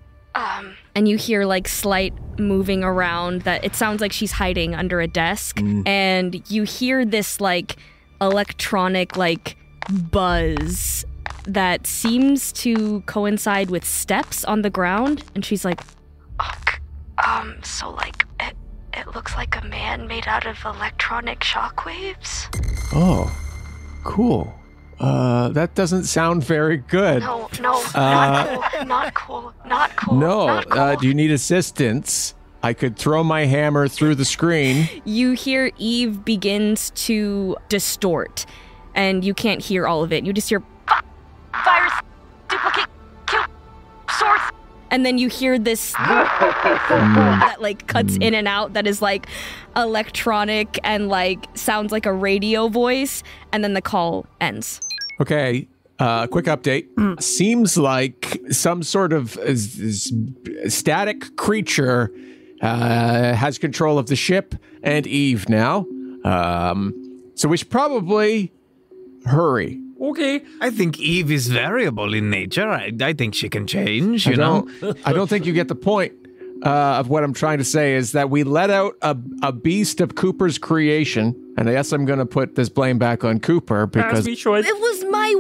Speaker 3: And you hear like slight moving around that it sounds like she's hiding under a desk. And you hear this like electronic like buzz that seems to coincide with steps on the ground. And she's like,
Speaker 8: So like, it looks like a man made out of electronic shockwaves.
Speaker 1: Oh, cool. That doesn't sound very good.
Speaker 8: No, not cool.
Speaker 1: No, do you need assistance? I could throw my hammer through the screen.
Speaker 3: you hear Eve begins to distort. And you can't hear all of it. You just hear
Speaker 8: Virus, duplicate, kill, source.
Speaker 3: and then you hear this that like cuts in and out that is like electronic and like sounds like a radio voice, and then the call ends.
Speaker 1: Okay, quick update. Seems like some sort of static creature has control of the ship and Eve now. So we should probably hurry.
Speaker 6: Okay.
Speaker 5: I think Eve is variable in nature. I think she can change, you know?
Speaker 1: I don't think you get the point of what I'm trying to say is that we let out a beast of Cooper's creation, and I guess I'm going to put this blame back on Cooper because
Speaker 6: As we should.
Speaker 3: It was my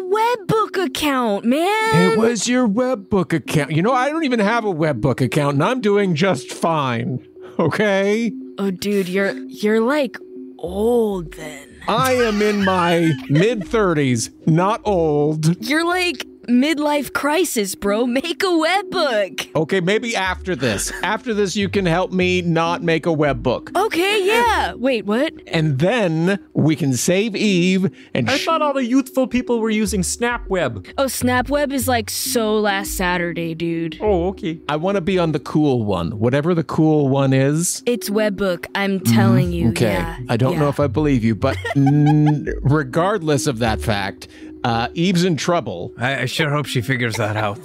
Speaker 3: webbook account, man.
Speaker 1: it was your webbook account. You know, I don't even have a webbook account, and I'm doing just fine. Okay?
Speaker 3: Oh, dude, you're like old then.
Speaker 1: I am in my mid-30s, not old.
Speaker 3: You're like midlife crisis, bro. Make a webbook.
Speaker 1: Okay, maybe after this. After this, you can help me not make a webbook.
Speaker 3: Okay, yeah. Wait, what?
Speaker 1: And then we can save Eve and
Speaker 6: I thought all the youthful people were using SnapWeb.
Speaker 3: Oh, SnapWeb is like so last Saturday, dude.
Speaker 6: Oh, okay.
Speaker 1: I want to be on the cool one, whatever the cool one is.
Speaker 3: It's webbook, I'm telling you.
Speaker 1: Okay,
Speaker 3: Yeah,
Speaker 1: I don't know
Speaker 3: yeah.
Speaker 1: if I believe you, but regardless of that fact, Eve's in trouble.
Speaker 5: I sure hope she figures that out.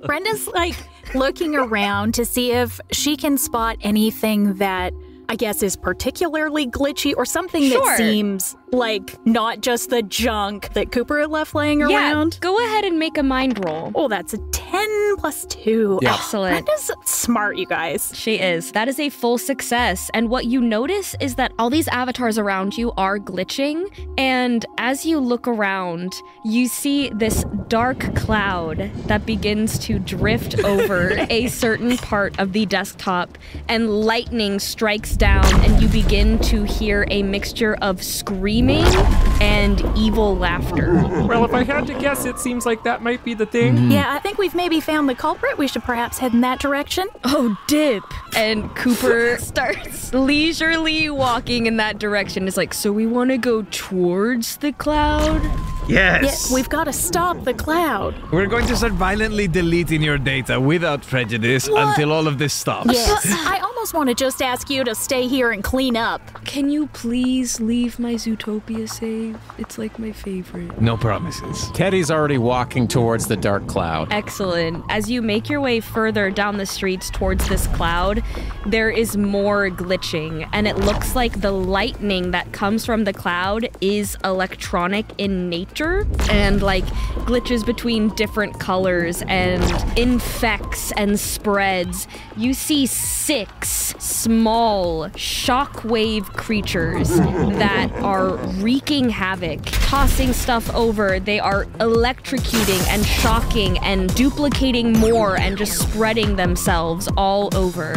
Speaker 2: Brenda's like looking around to see if she can spot anything that I guess is particularly glitchy or something that seems like not just the junk that Cooper left laying around.
Speaker 3: Go ahead and make a mind roll.
Speaker 2: Oh, that's a 10 plus 2.
Speaker 1: Yeah.
Speaker 3: Excellent.
Speaker 2: Brenda's smart, you guys.
Speaker 3: She is. That is a full success. And what you notice is that all these avatars around you are glitching. And as you look around, you see this dark cloud that begins to drift over a certain part of the desktop, and lightning strikes down, and you begin to hear a mixture of screaming and evil laughter.
Speaker 6: Well, if I had to guess, it seems like that might be the thing.
Speaker 2: Yeah, I think we've maybe found the culprit. We should perhaps head in that direction.
Speaker 3: Oh, dip. And Cooper starts leisurely walking in that direction. It's like, so we want to go towards the cloud?
Speaker 5: Yes.
Speaker 2: Yeah, we've got to stop the cloud.
Speaker 5: We're going to start violently deleting your data without prejudice until all of this stops.
Speaker 2: Yes. I almost want to just ask you to stay here and clean up.
Speaker 3: Can you please leave my Zootopia save? It's like my favorite.
Speaker 5: No promises.
Speaker 1: Teddy's already walking towards the dark cloud.
Speaker 3: Excellent. As you make your way further down the streets towards this cloud, there is more glitching, and it looks like the lightning that comes from the cloud is electronic in nature, and like glitches between different colors and infects and spreads. You see 6 small shockwave creatures that are wreaking havoc, tossing stuff over. They are electrocuting and shocking and duplicating more and just spreading themselves all over.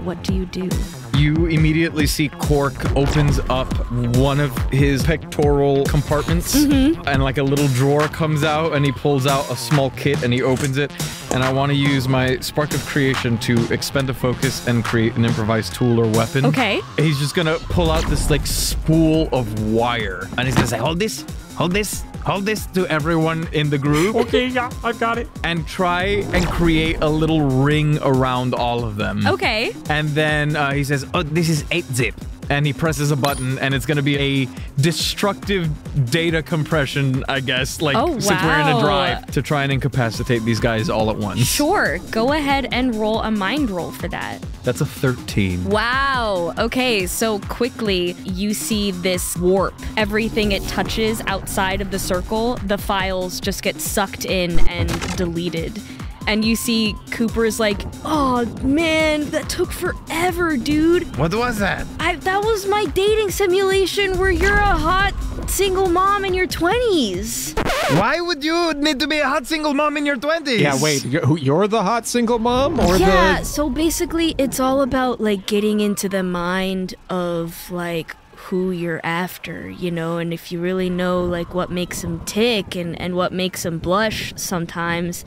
Speaker 3: What do you do?
Speaker 4: You immediately see Cork opens up one of his pectoral compartments, and like a little drawer comes out, and he pulls out a small kit and he opens it. And I want to use my spark of creation to expend a focus and create an improvised tool or weapon.
Speaker 3: Okay.
Speaker 4: He's just gonna pull out this like spool of wire, and he's gonna say, hold this, hold this, hold this to everyone in the group.
Speaker 6: Okay, yeah, I've got it.
Speaker 4: And try and create a little ring around all of them.
Speaker 3: Okay.
Speaker 4: And then he says, oh, this is 8-zip. And he presses a button, and it's going to be a destructive data compression, I guess, like since we're in a drive, to try and incapacitate these guys all at once.
Speaker 3: Sure. Go ahead and roll a mind roll for that.
Speaker 4: That's a 13.
Speaker 3: Wow. Okay, so quickly you see this warp. Everything it touches outside of the circle, the files just get sucked in and deleted. And you see Cooper's like, oh man, that took forever, dude.
Speaker 5: What was that?
Speaker 3: That was my dating simulation where you're a hot single mom in your 20s.
Speaker 5: Why would you need to be a hot single mom in your 20s?
Speaker 1: Yeah, wait, you're the hot single mom? Or
Speaker 3: yeah, so basically it's all about like getting into the mind of like who you're after, you know, and if you really know like what makes them tick and what makes them blush sometimes,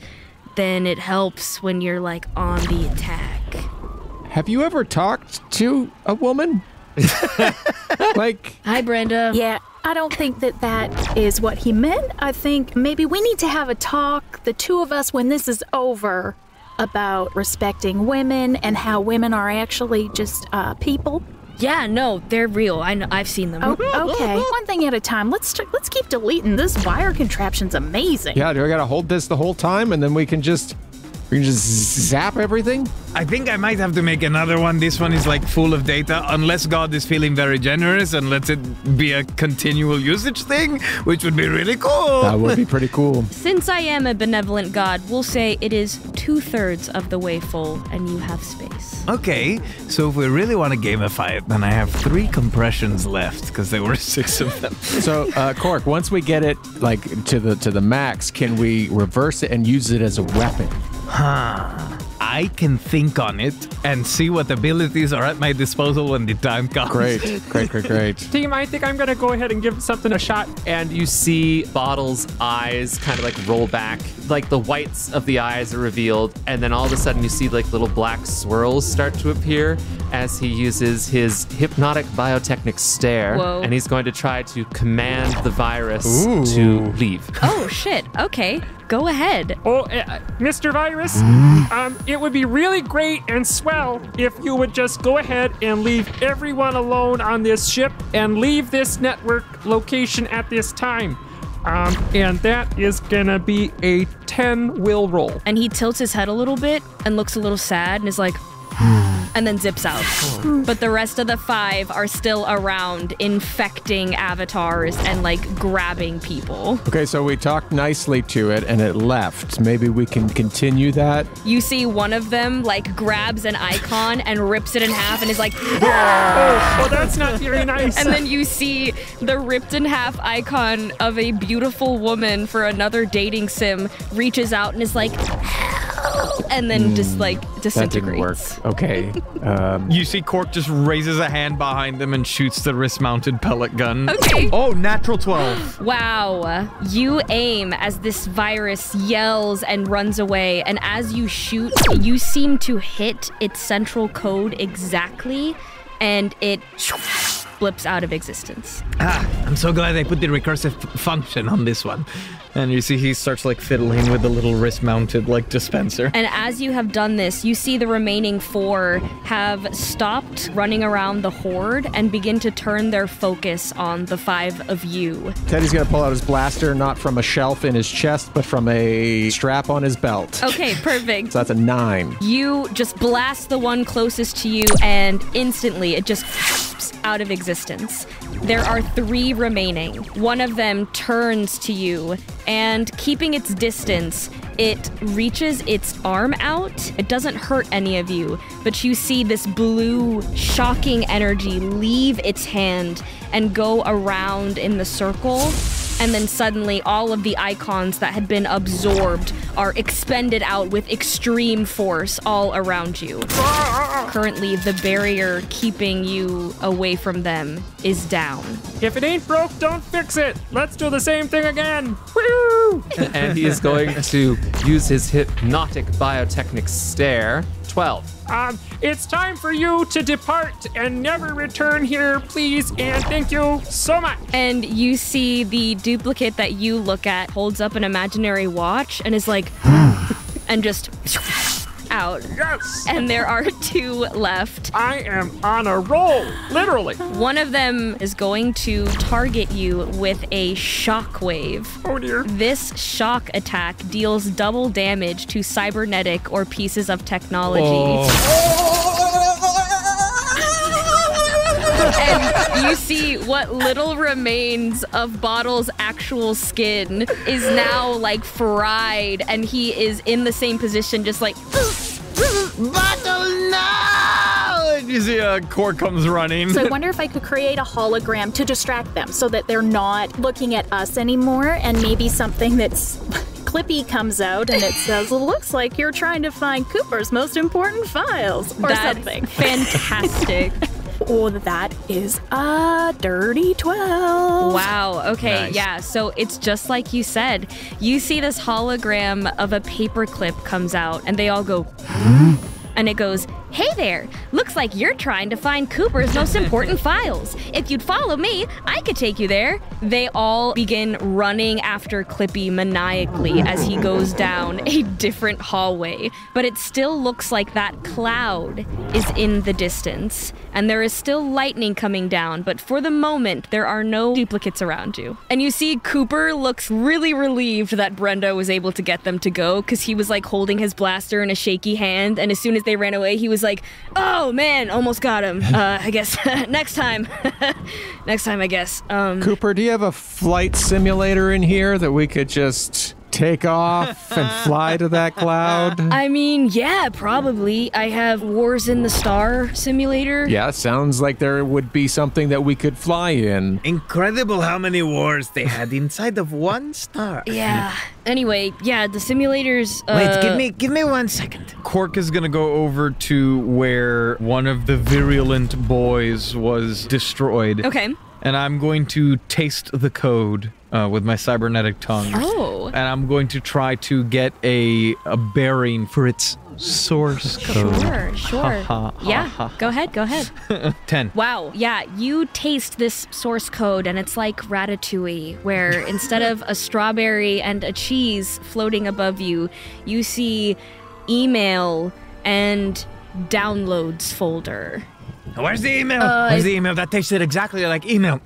Speaker 3: then it helps when you're like on the attack.
Speaker 1: Have you ever talked to a woman? Like,
Speaker 3: hi, Brenda.
Speaker 2: Yeah, I don't think that is what he meant. I think maybe we need to have a talk, the two of us, when this is over, about respecting women and how women are actually just people.
Speaker 3: Yeah, no, they're real. I know, I've seen them.
Speaker 2: Oh, okay, one thing at a time. Let's keep deleting. This wire contraption's amazing.
Speaker 1: yeah, do I gotta hold this the whole time, and then we can just zap everything?
Speaker 5: I think I might have to make another one. This one is like full of data, unless God is feeling very generous and lets it be a continual usage thing, which would be really cool.
Speaker 1: That would be pretty cool.
Speaker 3: Since I am a benevolent god, we'll say it is 2/3 of the way full, and you have space.
Speaker 5: Okay, so if we really want to gamify it, then I have 3 compressions left, because there were 6 of them.
Speaker 1: So, Cork, once we get it like to the max, can we reverse it and use it as a weapon?
Speaker 5: I can think on it and see what abilities are at my disposal when the time comes.
Speaker 1: Great.
Speaker 6: Team, I think I'm going to go ahead and give something a shot.
Speaker 7: And you see Bottle's eyes kind of like roll back, like the whites of the eyes are revealed, and then all of a sudden you see like little black swirls start to appear as he uses his hypnotic biotechnic stare.
Speaker 3: Whoa.
Speaker 7: And he's going to try to command the virus to leave.
Speaker 3: Oh, shit. Okay. Go ahead.
Speaker 6: Oh, Mr. Virus, it would be really great and swell if you would just go ahead and leave everyone alone on this ship and leave this network location at this time. And that is gonna be a 10 will roll.
Speaker 3: And he tilts his head a little bit and looks a little sad and is like, and then zips out. But the rest of the 5 are still around, infecting avatars and like grabbing people.
Speaker 1: Okay, so we talked nicely to it and it left. Maybe we can continue that.
Speaker 3: You see one of them like grabs an icon and rips it in half and is like,
Speaker 6: Oh, that's not very nice.
Speaker 3: and then you see the ripped in half icon of a beautiful woman for another dating sim reaches out and is like, and then just like disintegrates.
Speaker 1: That didn't work. Okay.
Speaker 4: You see Cork just raises a hand behind him and shoots the wrist-mounted pellet gun.
Speaker 3: Okay.
Speaker 4: Oh, natural 12.
Speaker 3: Wow. You aim as this virus yells and runs away, and as you shoot, you seem to hit its central code exactly, and it flips out of existence.
Speaker 5: I'm so glad I put the recursive function on this one.
Speaker 4: And you see he starts like fiddling with the little wrist-mounted like dispenser.
Speaker 3: And as you have done this, you see the remaining 4 have stopped running around the horde and begin to turn their focus on the 5 of you.
Speaker 1: Teddy's going to pull out his blaster, not from a shelf in his chest, but from a strap on his belt.
Speaker 3: Okay, perfect.
Speaker 1: So that's a 9.
Speaker 3: You just blast the one closest to you, and instantly it just flips out of existence. There are 3 remaining. One of them turns to you, and keeping its distance, it reaches its arm out. It doesn't hurt any of you, but you see this blue, shocking energy leave its hand and go around in the circle. And then suddenly all of the icons that had been absorbed are expended out with extreme force all around you. Currently, the barrier keeping you away from them is down.
Speaker 6: If it ain't broke, don't fix it. Let's do the same thing again. Woo!
Speaker 7: And he is going to use his hypnotic biotechnic stare. 12.
Speaker 6: It's time for you to depart and never return here, please, and thank you so much.
Speaker 3: And you see the duplicate that you look at holds up an imaginary watch and is like, and just out.
Speaker 6: Yes!
Speaker 3: And there are 2 left.
Speaker 6: I am on a roll, literally.
Speaker 3: One of them is going to target you with a shockwave.
Speaker 6: Oh dear.
Speaker 3: This shock attack deals double damage to cybernetic or pieces of technology. And you see what little remains of Bottle's actual skin is now like fried, and he is in the same position, just like,
Speaker 5: Bottle, no!
Speaker 4: And you see a Cork comes running.
Speaker 2: So I wonder if I could create a hologram to distract them so that they're not looking at us anymore, and maybe something that's Clippy comes out and it says, looks like you're trying to find Cooper's most important files, or
Speaker 3: that's
Speaker 2: something.
Speaker 3: fantastic.
Speaker 2: Oh, that is a dirty 12.
Speaker 3: Wow. Okay.
Speaker 4: Nice.
Speaker 3: Yeah. So it's just like you said. You see this hologram of a paperclip comes out, and they all go, and it goes, hey there, looks like you're trying to find Cooper's most important files. If you'd follow me, I could take you there. They all begin running after Clippy maniacally as he goes down a different hallway. But it still looks like that cloud is in the distance, and there is still lightning coming down, but for the moment, there are no duplicates around you. And you see Cooper looks really relieved that Brenda was able to get them to go, because he was like holding his blaster in a shaky hand, and as soon as they ran away, he was like, oh man, almost got him. I guess next time. Next time, I guess.
Speaker 1: Cooper, do you have a flight simulator in here that we could just take off and fly to that cloud?
Speaker 3: I mean, yeah, probably. I have Wars in the Star simulator.
Speaker 1: Yeah, sounds like there would be something that we could fly in.
Speaker 5: Incredible how many wars they had inside of one star.
Speaker 3: Yeah. Anyway, yeah, the simulators.
Speaker 5: Wait, give me 1 second.
Speaker 4: Cork is gonna go over to where one of the virulent boys was destroyed.
Speaker 3: Okay.
Speaker 4: And I'm going to taste the code with my cybernetic tongue.
Speaker 3: Oh.
Speaker 4: And I'm going to try to get a bearing for its source code.
Speaker 3: Sure. Yeah, go ahead.
Speaker 4: 10.
Speaker 3: Wow, yeah, you taste this source code and it's like Ratatouille, where instead of a strawberry and a cheese floating above you, you see email and downloads folder.
Speaker 5: Where's the email? Where's the email? That tasted exactly like email.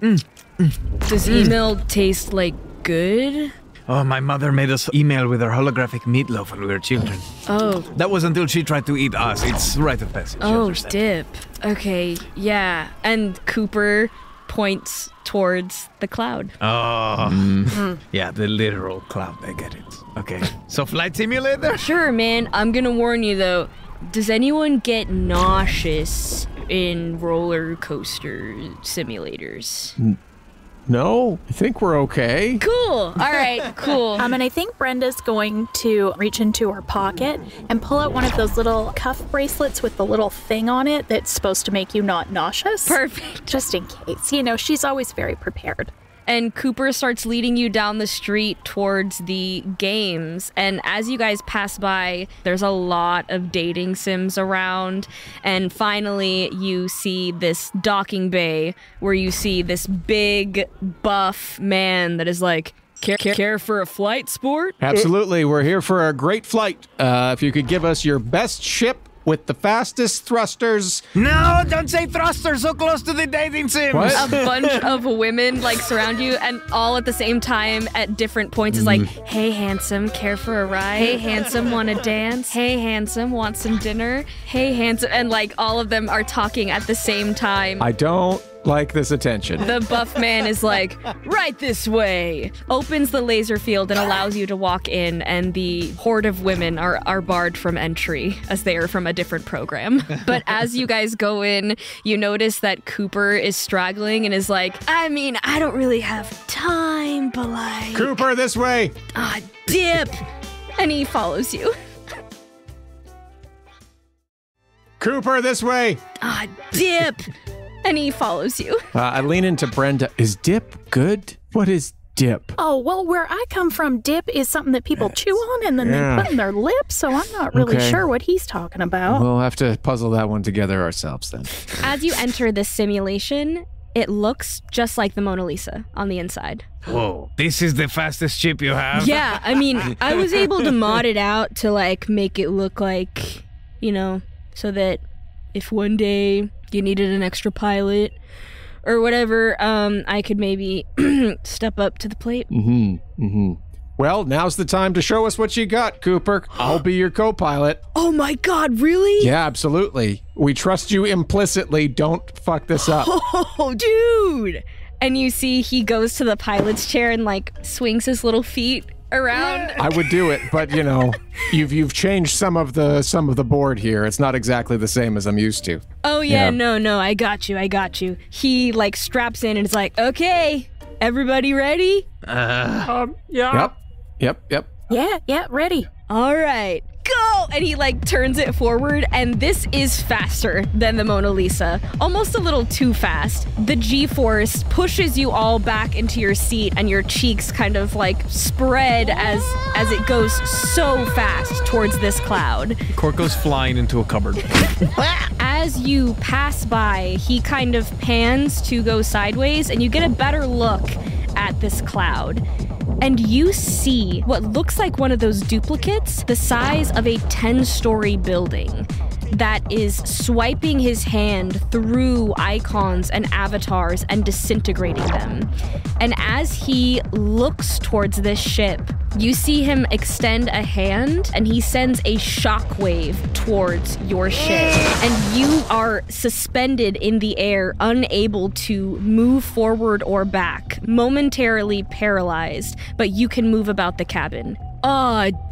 Speaker 3: Does email taste like
Speaker 9: good?
Speaker 5: Oh, my mother made us email with her holographic meatloaf when we were children.
Speaker 9: Oh.
Speaker 5: That was until she tried to eat us. It's rite of passage. you
Speaker 9: Oh,
Speaker 5: understand.
Speaker 9: dip. Okay, yeah. And Cooper points towards the cloud.
Speaker 5: Oh, yeah, the literal cloud. I get it. Okay. So flight simulator?
Speaker 9: Sure, man. I'm gonna warn you, though. Does anyone get nauseous in roller coaster simulators?
Speaker 1: No, I think we're okay.
Speaker 9: Cool. All right, cool.
Speaker 2: And I think Brenda's going to reach into her pocket and pull out one of those little cuff bracelets with the little thing on it that's supposed to make you not nauseous.
Speaker 9: Perfect.
Speaker 2: Just in case. You know, she's always very prepared.
Speaker 3: And Cooper starts leading you down the street towards the games. And as you guys pass by, there's a lot of dating sims around. And finally, you see this docking bay where you see this big, buff man that is like, care for a flight, sport?
Speaker 1: Absolutely. We're here for a great flight. If you could give us your best ship with the fastest thrusters.
Speaker 5: No, don't say thruster so close to the dating sims.
Speaker 1: What?
Speaker 3: A bunch of women like surround you, and all at the same time at different points is like, hey handsome, care for a ride? Hey handsome, wanna dance? Hey handsome, want some dinner? Hey handsome, and like all of them are talking at the same time.
Speaker 1: I don't like this attention.
Speaker 3: The buff man is like, right this way, opens the laser field and allows you to walk in, and the horde of women are barred from entry as they are from a different program. But as you guys go in, you notice that Cooper is straggling and is like, I mean, I don't really have time, but like...
Speaker 1: Cooper, this way!
Speaker 3: Dip! And he follows you.
Speaker 1: Cooper, this way!
Speaker 3: Dip! And he follows you.
Speaker 1: I lean into Brenda. Is dip good? What is dip?
Speaker 2: Oh, well, where I come from, dip is something that people chew on and then they put in their lips, so I'm not really sure what he's talking about.
Speaker 1: We'll have to puzzle that one together ourselves then.
Speaker 3: As you enter this simulation, it looks just like the Mona Lisa on the inside.
Speaker 5: Whoa, this is the fastest ship you have?
Speaker 9: Yeah, I mean, I was able to mod it out to like make it look like, you know, so that if one day you needed an extra pilot or whatever, I could maybe step up to the plate.
Speaker 1: Well, now's the time to show us what you got, Cooper. I'll be your co-pilot.
Speaker 9: Oh my god, really?
Speaker 1: Yeah, absolutely. We trust you implicitly. Don't fuck this up.
Speaker 9: Oh, dude!
Speaker 3: And you see he goes to the pilot's chair and like swings his little feet around.
Speaker 1: I would do it, but you know, you've changed some of the board here. It's not exactly the same as I'm used to.
Speaker 9: Oh yeah, no, I got you.
Speaker 3: He like straps in and is like, okay, everybody ready?
Speaker 6: Yeah.
Speaker 1: Yep.
Speaker 2: Yeah, ready.
Speaker 3: All right, go! And he like turns it forward, and this is faster than the Mona Lisa. Almost a little too fast. The G-force pushes you all back into your seat, and your cheeks kind of like spread as it goes so fast towards this cloud.
Speaker 4: Cork goes flying into a cupboard.
Speaker 3: As you pass by, he kind of pans to go sideways, and you get a better look at this cloud. And you see what looks like one of those duplicates the size of a 10-story building that is swiping his hand through icons and avatars and disintegrating them. And as he looks towards this ship, you see him extend a hand, and he sends a shockwave towards your ship. And you are suspended in the air, unable to move forward or back, momentarily paralyzed, but you can move about the cabin.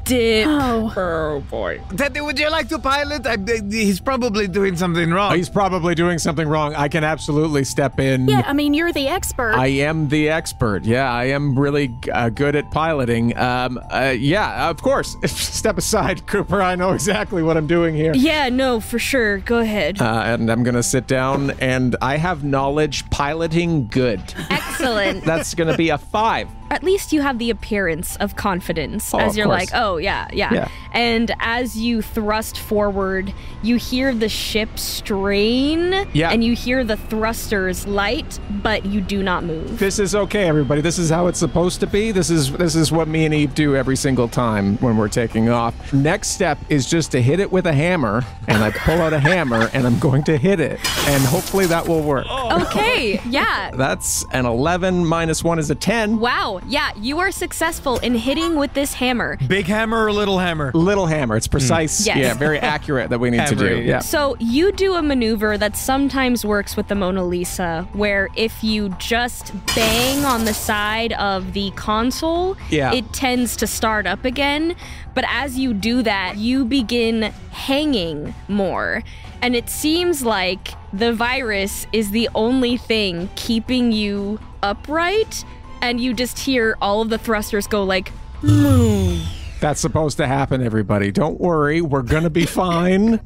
Speaker 3: Dip.
Speaker 6: Oh boy.
Speaker 5: Teddy, would you like to pilot? He's probably doing something wrong.
Speaker 1: He's probably doing something wrong. I can absolutely step in.
Speaker 2: Yeah, I mean, you're the expert.
Speaker 1: I am the expert. Yeah, I am really good at piloting. Yeah, of course. Step aside, Cooper. I know exactly what I'm doing here.
Speaker 9: Yeah, no, for sure. Go ahead.
Speaker 1: And I'm going to sit down, and I have knowledge piloting good.
Speaker 3: Excellent.
Speaker 1: That's going to be a 5.
Speaker 3: At least you have the appearance of confidence as you're
Speaker 1: course.
Speaker 3: like, oh, yeah. And as you thrust forward, you hear the ship strain, and you hear the thrusters light, but you do not move.
Speaker 1: This is okay, everybody. This is how it's supposed to be. This is what me and Eve do every single time when we're taking off. Next step is just to hit it with a hammer, and I pull out a hammer, and I'm going to hit it, and hopefully that will work.
Speaker 3: Okay, yeah.
Speaker 1: That's an 11 minus 1 is a 10.
Speaker 3: Wow. yeah, you are successful in hitting with this hammer.
Speaker 4: Big hammer or little hammer?
Speaker 1: Little hammer. It's precise.
Speaker 3: Yes.
Speaker 1: Yeah, very accurate that we need to do. Yeah.
Speaker 3: So you do a maneuver that sometimes works with the Mona Lisa, where if you just bang on the side of the console, it tends to start up again. But as you do that, you begin hanging more. And it seems like the virus is the only thing keeping you upright, and you just hear all of the thrusters go like, moo.
Speaker 1: That's supposed to happen, everybody. Don't worry. We're going to be fine.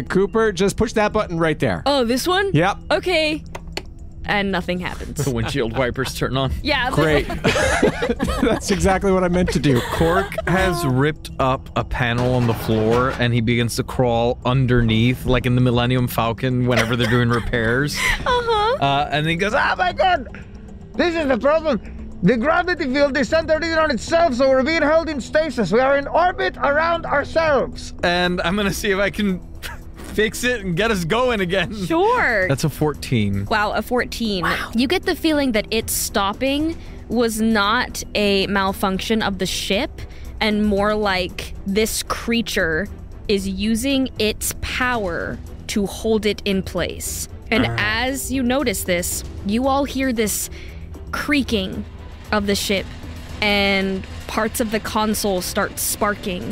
Speaker 1: Cooper, just push that button right there.
Speaker 3: Oh, this one?
Speaker 1: Yep.
Speaker 3: Okay. And nothing happens.
Speaker 4: The windshield wipers turn on.
Speaker 3: Yeah.
Speaker 1: Great. That's exactly what I meant to do.
Speaker 4: Cork has ripped up a panel on the floor, and he begins to crawl underneath, like in the Millennium Falcon whenever they're doing repairs. And he goes,
Speaker 5: Oh my god! This is the problem! The gravity field is centered in on itself, so we're being held in stasis. We are in orbit around ourselves.
Speaker 4: And I'm gonna see if I can fix it and get us going again.
Speaker 3: Sure.
Speaker 4: That's a 14.
Speaker 3: Wow, a 14. Wow. You get the feeling that it stopping was not a malfunction of the ship, and more like this creature is using its power to hold it in place. And as you notice this, you all hear this creaking of the ship, and parts of the console start sparking.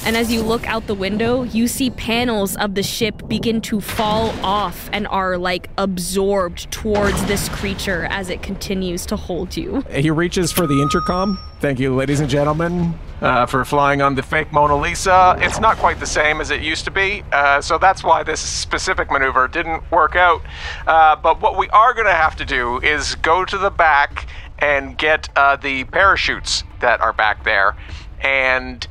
Speaker 3: And as you look out the window, you see panels of the ship begin to fall off and are like absorbed towards this creature as it continues to hold you.
Speaker 1: He reaches for the intercom. Thank you, ladies and gentlemen, for flying on the fake Mona Lisa. It's not quite the same as it used to be, so that's why this specific maneuver didn't work out. But what we are going to have to do is go to the back and get the parachutes that are back there and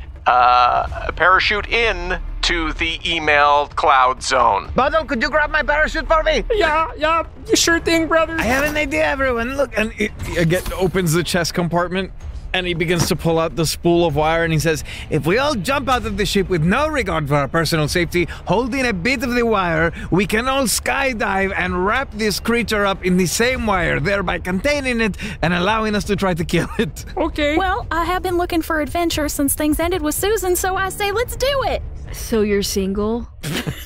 Speaker 1: parachute in to the email cloud zone.
Speaker 5: Bottle, could you grab my parachute for me?
Speaker 6: Yeah, sure thing, brother.
Speaker 5: I have an idea, everyone. Look,
Speaker 4: And it again opens the chest compartment, and he begins to pull out the spool of wire, and he says,
Speaker 5: if we all jump out of the ship with no regard for our personal safety, holding a bit of the wire, we can all skydive and wrap this creature up in the same wire, thereby containing it and allowing us to try to kill it.
Speaker 6: Okay.
Speaker 2: Well, I have been looking for adventure since things ended with Susan, so I say let's do it.
Speaker 9: So you're single?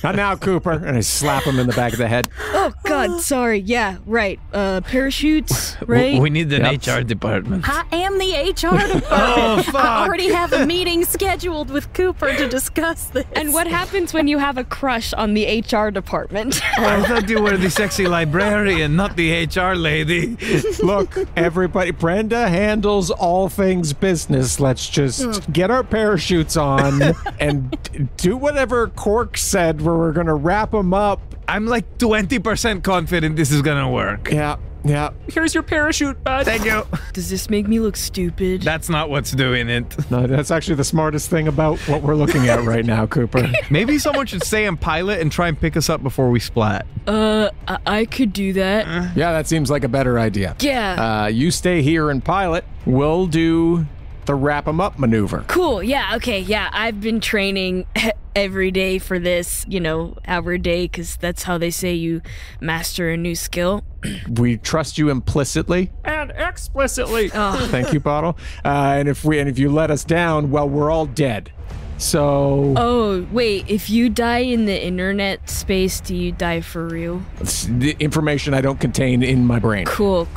Speaker 1: Not now, Cooper. And I slap him in the back of the head.
Speaker 9: Oh, God, sorry. Yeah, right. Parachutes, right?
Speaker 5: We need an HR department.
Speaker 2: I am the HR department.
Speaker 5: Oh, fuck.
Speaker 2: I already have a meeting scheduled with Cooper to discuss this.
Speaker 3: And what happens when you have a crush on the HR department?
Speaker 5: I thought you were the sexy librarian, not the HR lady.
Speaker 1: Look, everybody, Brenda handles all things business. Let's just get our parachutes on and do whatever Cork said where we're going to wrap them up.
Speaker 5: I'm like 20% confident this is gonna work.
Speaker 1: Yeah.
Speaker 6: Here's your parachute, bud.
Speaker 5: Thank you.
Speaker 9: Does this make me look stupid?
Speaker 5: That's not what's doing it.
Speaker 1: No, that's actually the smartest thing about what we're looking at right now, Cooper.
Speaker 4: maybe someone should stay in pilot and try and pick us up before we splat.
Speaker 9: I could do that.
Speaker 1: Yeah, that seems like a better idea.
Speaker 9: Yeah.
Speaker 1: You stay here and pilot. We'll do the wrap 'em up maneuver.
Speaker 9: Cool. Yeah. Okay. Yeah. I've been training every day for this, our day, because that's how they say you master a new skill.
Speaker 1: We trust you implicitly.
Speaker 6: And explicitly.
Speaker 1: Thank you, Bottle. And if you let us down, well, we're all dead. So...
Speaker 9: Oh, wait. If you die in the internet space, do you die for real?
Speaker 1: It's the information I don't contain in my brain.
Speaker 9: Cool.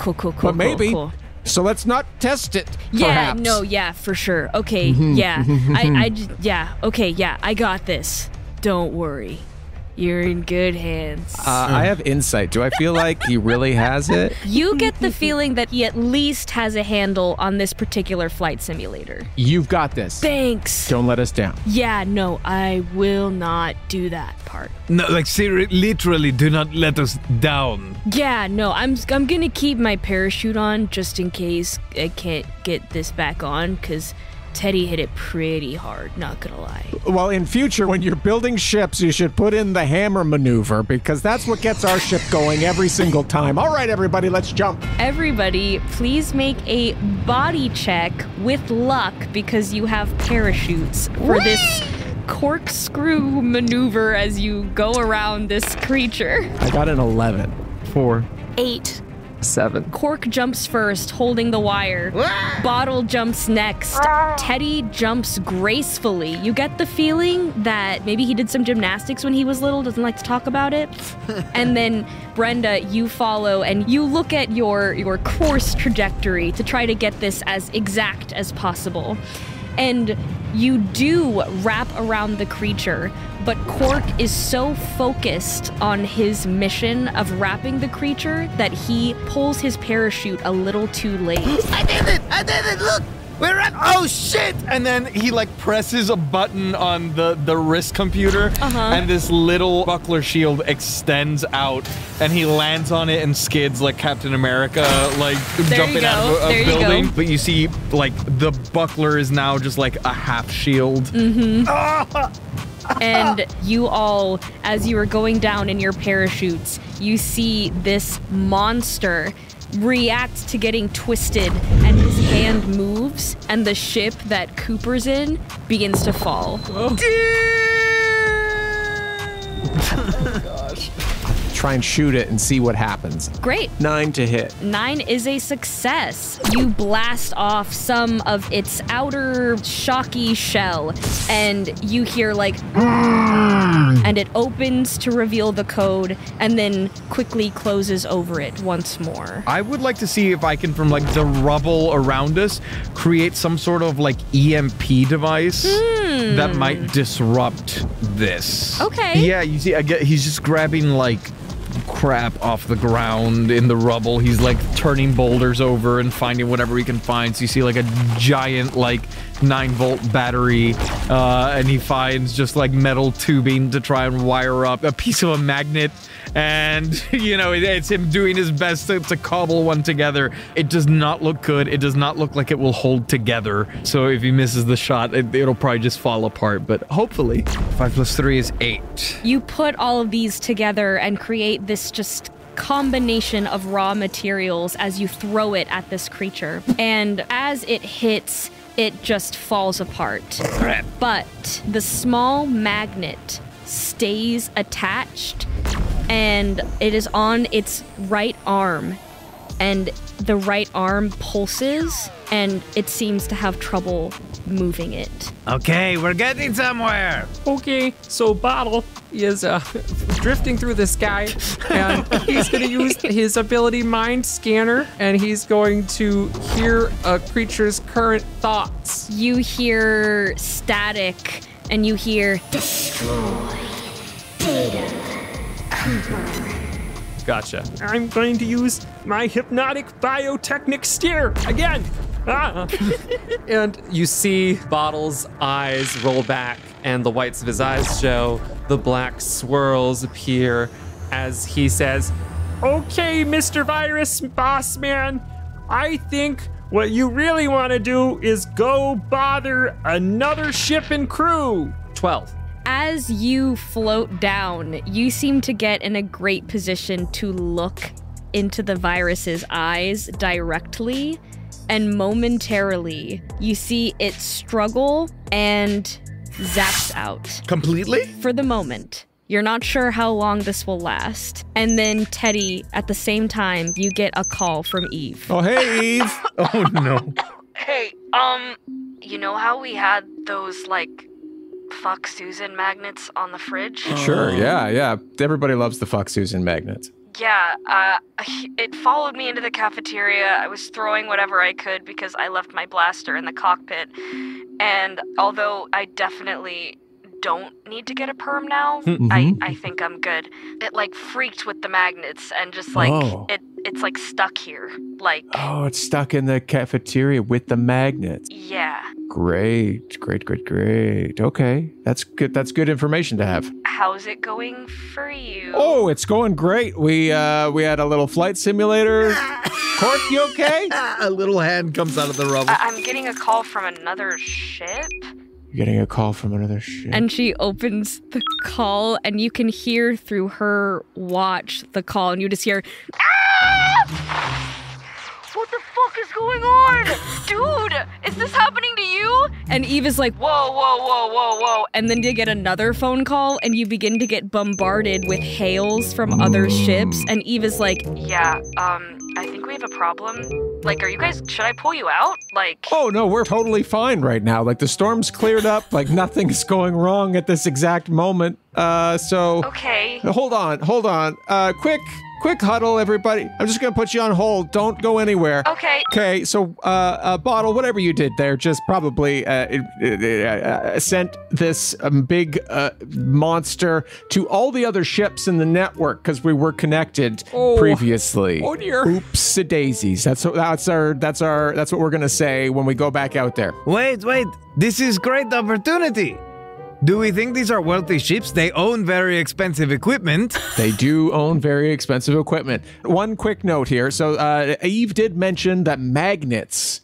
Speaker 1: But maybe.
Speaker 9: Cool.
Speaker 1: So let's not test it,
Speaker 9: Yeah,
Speaker 1: perhaps.
Speaker 9: no, yeah, for sure. Okay, yeah. I got this. Don't worry. You're in good hands.
Speaker 1: I have insight. Do I feel like he really has it?
Speaker 3: You get the feeling that he at least has a handle on this particular flight simulator.
Speaker 1: You've got this.
Speaker 9: Thanks.
Speaker 1: Don't let us down.
Speaker 9: Yeah, no, I will not do that part.
Speaker 5: No, like literally, do not let us down.
Speaker 9: Yeah, no, I'm gonna keep my parachute on just in case I can't get this back on, because Teddy hit it pretty hard, not gonna lie.
Speaker 1: Well, in future, when you're building ships, you should put in the hammer maneuver, because that's what gets our ship going every single time. All right, everybody, let's jump.
Speaker 3: Everybody, please make a body check with luck, because you have parachutes for this corkscrew maneuver as you go around this creature.
Speaker 1: I got an 11.
Speaker 4: 4.
Speaker 2: 8.
Speaker 7: 7.
Speaker 3: Cork jumps first, holding the wire. Bottle jumps next. Teddy jumps gracefully. You get the feeling that maybe he did some gymnastics when he was little, doesn't like to talk about it. And then Brenda, you follow and you look at your course trajectory to try to get this as exact as possible. And you do wrap around the creature, but Cork is so focused on his mission of wrapping the creature that he pulls his parachute a little too late.
Speaker 5: I did it, look! We're at, oh shit!
Speaker 4: And then he like presses a button on the wrist computer, and this little buckler shield extends out, and he lands on it and skids like Captain America, like jumping out of a building. But you see, like the buckler is now just like a half shield.
Speaker 3: And you all, as you are going down in your parachutes, you see this monster react to getting twisted, and his hand moves, and the ship that Cooper's in begins to fall.
Speaker 1: Oh gosh. Try and shoot it and see what happens.
Speaker 3: Great.
Speaker 1: 9 to hit.
Speaker 3: 9 is a success. You blast off some of its outer shocky shell, and you hear like, and it opens to reveal the code, and then quickly closes over it once more.
Speaker 4: I would like to see if I can, from like the rubble around us, create some sort of like EMP device that might disrupt this.
Speaker 3: Okay.
Speaker 4: Yeah, you see, he's just grabbing like crap off the ground in the rubble. He's like turning boulders over and finding whatever he can find. So you see like a giant like 9-volt battery, and he finds just like metal tubing to try and wire up a piece of a magnet. And, you know, it's him doing his best to cobble one together. It does not look good. It does not look like it will hold together. So if he misses the shot, it'll probably just fall apart. But hopefully, 5 plus 3 is 8.
Speaker 3: You put all of these together and create this just combination of raw materials as you throw it at this creature. And as it hits, it just falls apart. But the small magnet stays attached, and it is on its right arm, and the right arm pulses, and it seems to have trouble moving it.
Speaker 5: Okay, we're getting somewhere.
Speaker 6: Okay, so Bottle is drifting through the sky, and he's going to use his ability Mind Scanner, and he's going to hear a creature's current thoughts.
Speaker 3: You hear static, and you hear destroy data.
Speaker 6: Gotcha. I'm going to use my hypnotic biotechnic steer again. And you see Bottle's eyes roll back, and the whites of his eyes show. The black swirls appear as he says, "Okay, Mr. Virus Boss Man, I think what you really want to do is go bother another ship and crew." 12.
Speaker 3: As you float down, you seem to get in a great position to look into the virus's eyes directly, and momentarily you see it struggle and zaps out.
Speaker 4: Completely?
Speaker 3: For the moment. You're not sure how long this will last. And then, Teddy, at the same time, you get a call from Eve.
Speaker 1: Oh, hey, Eve.
Speaker 4: Oh, no.
Speaker 8: Hey, you know how we had those, like, Fuck Susan magnets on the fridge?
Speaker 1: Sure, yeah. Everybody loves the Fuck Susan magnets.
Speaker 8: Yeah, it followed me into the cafeteria. I was throwing whatever I could because I left my blaster in the cockpit. And although I definitely don't need to get a perm now, I think I'm good. It, like, freaked with the magnets and just, like, it's, like, stuck here. Like...
Speaker 1: Oh, it's stuck in the cafeteria with the magnets.
Speaker 8: Yeah.
Speaker 1: Great. Okay, that's good information to have.
Speaker 8: How's it going for you?
Speaker 1: Oh, it's going great. We had a little flight simulator. Cork, you okay?
Speaker 4: A little hand comes out of the rubble.
Speaker 8: I'm getting a call from another ship.
Speaker 1: You're getting a call from another ship.
Speaker 3: And she opens the call, and you can hear through her watch the call, and you just hear,
Speaker 8: Ah! What the fuck fuck is going on? Dude, is this happening to you?
Speaker 3: And Eve is like, whoa. And then you get another phone call and you begin to get bombarded with hails from other ships. And Eve is like,
Speaker 8: yeah, I think we have a problem. Like, are you guys, should I pull you out? Like...
Speaker 1: Oh, no, we're totally fine right now. Like, the storm's cleared up. Like, nothing's going wrong at this exact moment.
Speaker 8: Okay.
Speaker 1: Hold on. Quick huddle, everybody. I'm just gonna put you on hold. Don't go anywhere.
Speaker 8: Okay.
Speaker 1: Okay, so, Bottle, whatever you did there, just probably sent this big monster to all the other ships in the network because we were connected previously.
Speaker 6: Oh dear.
Speaker 1: Oops, daisies. That's what we're gonna say when we go back out there.
Speaker 5: Wait. This is great opportunity. Do we think these are wealthy ships? They own very expensive equipment.
Speaker 1: They do own very expensive equipment. One quick note here. So Eve did mention that magnets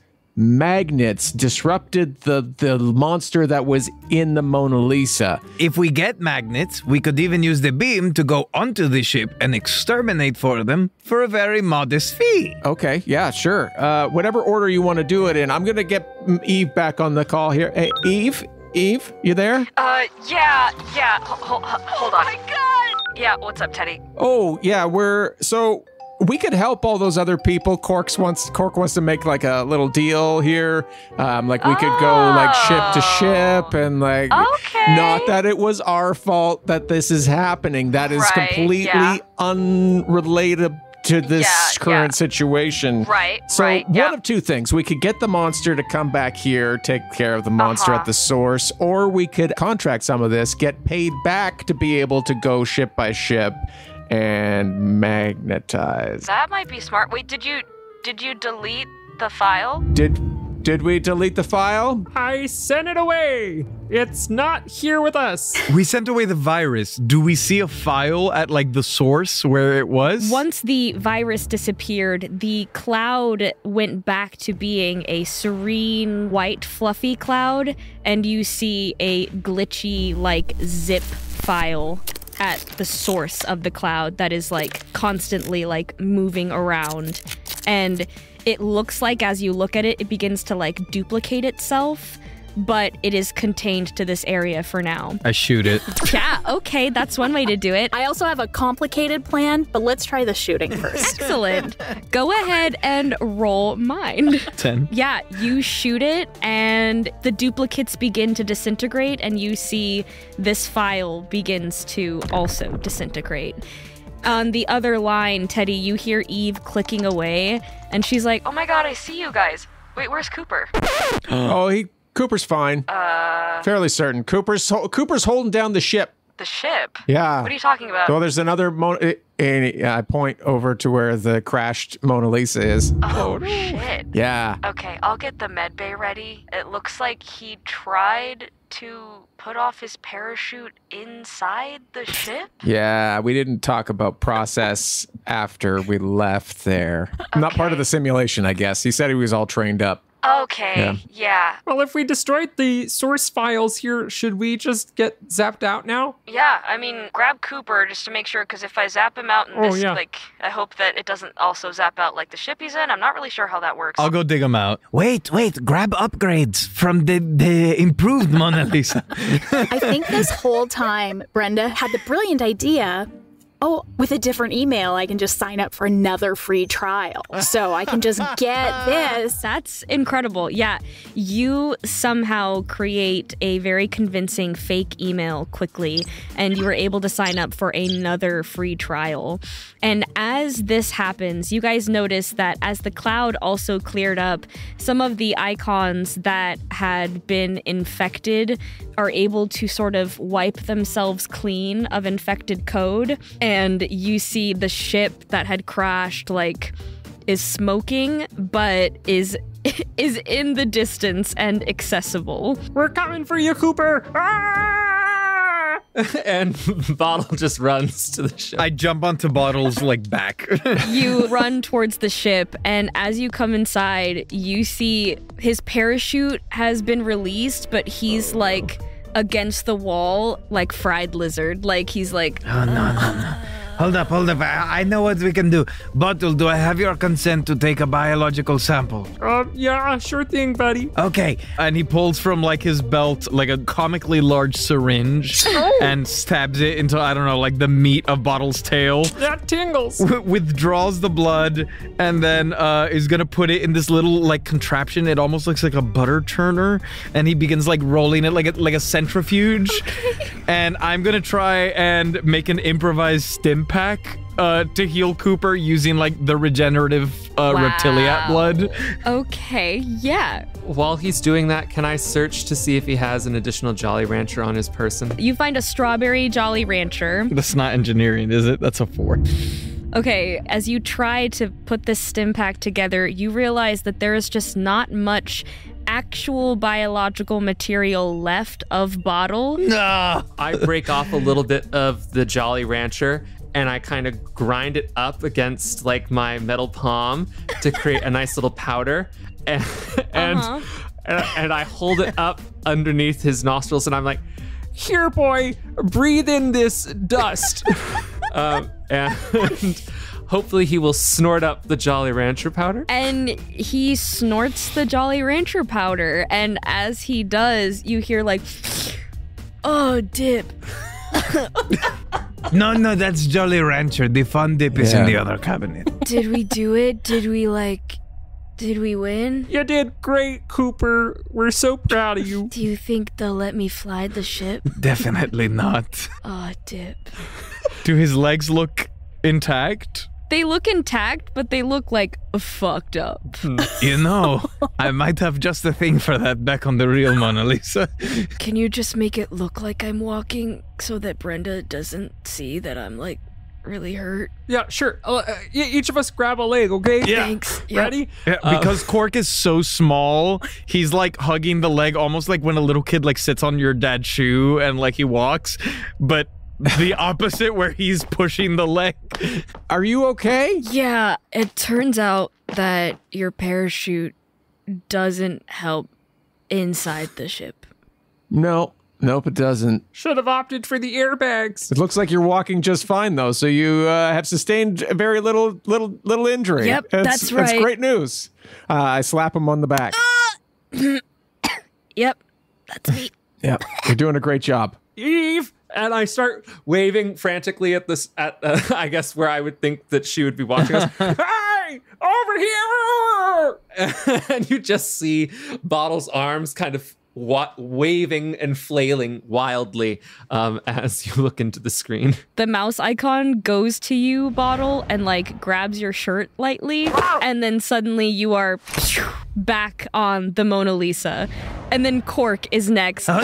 Speaker 1: disrupted the monster that was in the Mona Lisa.
Speaker 5: If we get magnets, we could even use the beam to go onto the ship and exterminate for them for a very modest fee.
Speaker 1: Okay, yeah, sure. Whatever order you want to do it in. I'm going to get Eve back on the call here. Hey, Eve, you there?
Speaker 8: Yeah. Hold on. Oh my god! Yeah, what's up, Teddy?
Speaker 1: Oh, yeah, we could help all those other people. Cork wants to make like a little deal here. Like we could go like ship to ship and like, not that it was our fault that this is happening. That is completely unrelated to this current situation. So one of two things. We could get the monster to come back here, take care of the monster at the source, or we could contract some of this, get paid back to be able to go ship by ship and magnetize.
Speaker 8: That might be smart. Wait, did you delete the file?
Speaker 1: Did we delete the file?
Speaker 6: I sent it away. It's not here with us.
Speaker 4: We sent away the virus. Do we see a file at like the source where it was?
Speaker 3: Once the virus disappeared, the cloud went back to being a serene, white, fluffy cloud, and you see a glitchy, like, zip file at the source of the cloud that is like constantly like moving around. And it looks like as you look at it, it begins to like duplicate itself, but it is contained to this area for now.
Speaker 4: I shoot it.
Speaker 3: Yeah, okay, that's one way to do it.
Speaker 2: I also have a complicated plan, but let's try the shooting first.
Speaker 3: Excellent. Go ahead and roll mind.
Speaker 4: 10.
Speaker 3: Yeah, you shoot it and the duplicates begin to disintegrate and you see this file begins to also disintegrate. On the other line, Teddy, you hear Eve clicking away and she's like,
Speaker 8: oh my god, I see you guys. Wait, where's Cooper?
Speaker 1: Cooper's fine. Fairly certain. Cooper's holding down the ship.
Speaker 8: The ship?
Speaker 1: Yeah.
Speaker 8: What are you talking about?
Speaker 1: Well, there's another I point over to where the crashed Mona Lisa is.
Speaker 8: Oh, shit.
Speaker 1: Yeah.
Speaker 8: Okay, I'll get the med bay ready. It looks like he tried to put off his parachute inside the ship?
Speaker 1: Yeah, we didn't talk about process after we left there. Not part of the simulation, I guess. He said he was all trained up.
Speaker 8: Okay, yeah.
Speaker 6: Well, if we destroyed the source files here, should we just get zapped out now?
Speaker 8: Yeah, I mean, grab Cooper just to make sure, because if I zap him out in this, like, I hope that it doesn't also zap out, like, the ship he's in. I'm not really sure how that works.
Speaker 4: I'll go dig him out.
Speaker 5: Wait, grab upgrades from the improved Mona Lisa.
Speaker 2: I think this whole time, Brenda had the brilliant idea, with a different email, I can just sign up for another free trial. So I can just get this.
Speaker 3: That's incredible. Yeah, you somehow create a very convincing fake email quickly, and you were able to sign up for another free trial. And as this happens, you guys notice that as the cloud also cleared up, some of the icons that had been infected are able to sort of wipe themselves clean of infected code. And you see the ship that had crashed, like, is smoking, but is in the distance and accessible.
Speaker 6: We're coming for you, Cooper! Ah!
Speaker 7: And Bottle just runs to the ship.
Speaker 4: I jump onto Bottle's, like, back.
Speaker 3: You run towards the ship, and as you come inside, you see his parachute has been released, but he's, like, against the wall, like fried lizard. Like, he's like...
Speaker 5: Oh, no. Hold up. I know what we can do. Bottle, do I have your consent to take a biological sample?
Speaker 6: Yeah, sure thing, buddy.
Speaker 5: Okay.
Speaker 4: And he pulls from like his belt like a comically large syringe and stabs it into, I don't know, like the meat of Bottle's tail.
Speaker 6: That tingles.
Speaker 4: Withdraws the blood and then is gonna put it in this little like contraption. It almost looks like a butter churner, and he begins like rolling it like a centrifuge. Okay. And I'm gonna try and make an improvised stim pack to heal Cooper using like the regenerative reptiliat blood.
Speaker 3: Okay, yeah.
Speaker 7: While he's doing that, can I search to see if he has an additional Jolly Rancher on his person?
Speaker 3: You find a strawberry Jolly Rancher.
Speaker 4: That's not engineering, is it? That's a 4.
Speaker 3: Okay, as you try to put this stim pack together, you realize that there is just not much actual biological material left of Bottle.
Speaker 5: No.
Speaker 7: I break off a little bit of the Jolly Rancher and I kind of grind it up against like my metal palm to create a nice little powder. And I hold it up underneath his nostrils and I'm like, here, boy, breathe in this dust. And hopefully he will snort up the Jolly Rancher powder. And
Speaker 3: he snorts the Jolly Rancher powder. And as he does, you hear like, oh, dip.
Speaker 5: No, that's Jolly Rancher. The fun dip is in the other cabinet.
Speaker 3: Did we do it? Did we win?
Speaker 6: You did great, Cooper. We're so proud of you.
Speaker 3: Do you think they'll let me fly the ship?
Speaker 5: Definitely not.
Speaker 3: Oh, dip.
Speaker 4: Do his legs look intact?
Speaker 3: They look intact, but they look like fucked up.
Speaker 5: You know, I might have just a thing for that back on the real Mona Lisa.
Speaker 3: Can you just make it look like I'm walking so that Brenda doesn't see that I'm like really hurt?
Speaker 6: Yeah, sure. Each of us grab a leg, okay?
Speaker 5: Yeah.
Speaker 3: Thanks.
Speaker 6: Ready?
Speaker 4: Yeah, because Cork is so small, he's like hugging the leg almost like when a little kid like sits on your dad's shoe and like he walks, but the opposite where he's pushing the leg.
Speaker 1: Are you okay?
Speaker 3: Yeah, it turns out that your parachute doesn't help inside the ship.
Speaker 1: Nope, it doesn't.
Speaker 6: Should have opted for the airbags.
Speaker 1: It looks like you're walking just fine, though, so you have sustained very little injury.
Speaker 3: Yep, that's right.
Speaker 1: That's great news. I slap him on the back.
Speaker 3: Yep, that's me.
Speaker 1: Yep, you're doing a great job.
Speaker 6: Eve! And I start waving frantically at this, I guess where I would think that she would be watching us. Hey, over here! And you just see Bottle's arms kind of waving and flailing wildly as you look into the screen.
Speaker 3: The mouse icon goes to you, Bottle, and like grabs your shirt lightly, and then suddenly you are back on the Mona Lisa. And then Cork is next.
Speaker 5: Oh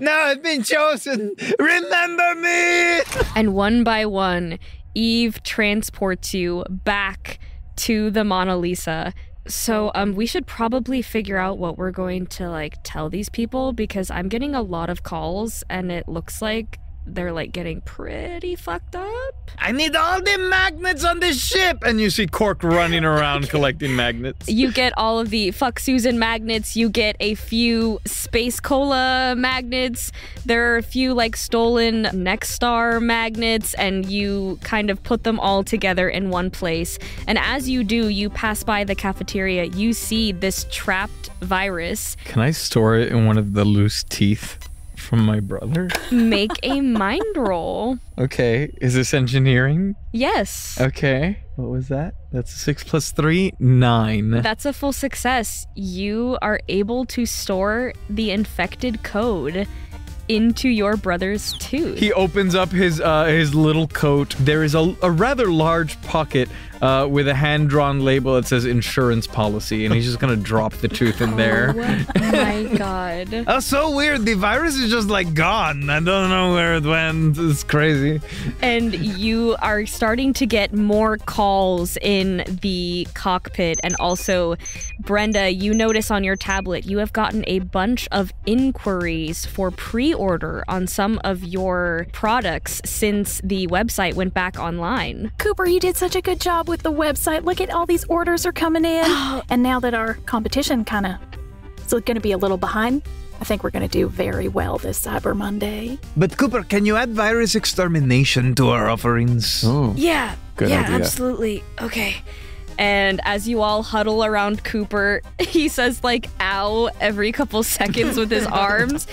Speaker 5: no, I've been chosen. Remember me.
Speaker 3: And one by one, Eve transports you back to the Mona Lisa. So we should probably figure out what we're going to like tell these people, because I'm getting a lot of calls and it looks like they're like getting pretty fucked up.
Speaker 5: I need all the magnets on this ship.
Speaker 4: And you see Cork running around collecting magnets.
Speaker 3: You get all of the Fuck Susan magnets. You get a few Space Cola magnets. There are a few like stolen Next Star magnets, and you kind of put them all together in one place. And as you do, you pass by the cafeteria. You see this trapped virus.
Speaker 4: Can I store it in one of the loose teeth from my brother?
Speaker 3: Make a mind roll.
Speaker 4: Okay. Is this engineering?
Speaker 3: Yes.
Speaker 4: Okay. What was that? That's 6 + 3, 9.
Speaker 3: That's a full success. You are able to store the infected code into your brother's tooth.
Speaker 4: He opens up his little coat. There is a rather large pocket with a hand-drawn label that says insurance policy, and he's just gonna drop the tooth in there.
Speaker 3: Oh my god.
Speaker 5: That's so weird. The virus is just like gone. I don't know where it went. It's crazy.
Speaker 3: And you are starting to get more calls in the cockpit. And also, Brenda, you notice on your tablet, you have gotten a bunch of inquiries for pre-order on some of your products since the website went back online.
Speaker 2: Cooper, you did such a good job with the website. Look at all these orders are coming in. And now that our competition kind of is going to be a little behind, I think we're going to do very well this Cyber Monday.
Speaker 5: But Cooper, can you add virus extermination to our offerings?
Speaker 1: Oh,
Speaker 3: Yeah,
Speaker 1: good idea.
Speaker 3: absolutely. Okay. And as you all huddle around Cooper, he says like ow every couple seconds with his arms,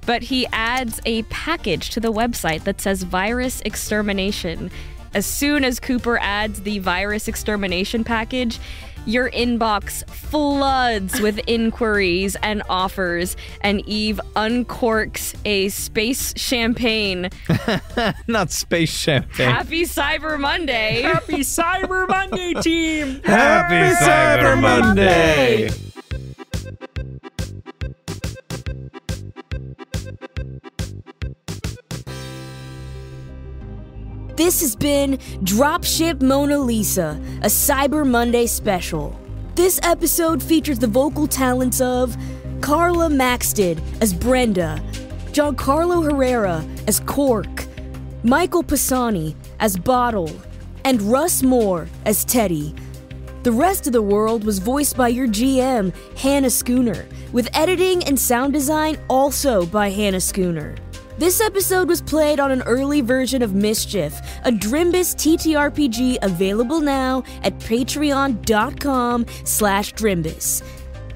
Speaker 3: but he adds a package to the website that says virus extermination. As soon as Cooper adds the virus extermination package, your inbox floods with inquiries and offers, and Eve uncorks a space champagne.
Speaker 4: Not space champagne.
Speaker 3: Happy Cyber Monday!
Speaker 6: Happy Cyber Monday, team!
Speaker 4: Happy Cyber Monday!
Speaker 9: This has been Dropship Mona Lisa, a Cyber Monday special. This episode features the vocal talents of Carla Maxted as Brenda, Giancarlo Herrera as Cork, Michael Pisani as Bottle, and Russ Moore as Teddy. The rest of the world was voiced by your GM, Hannah Schooner, with editing and sound design also by Hannah Schooner. This episode was played on an early version of Mischief, a Drimbus TTRPG available now at patreon.com/Drimbus.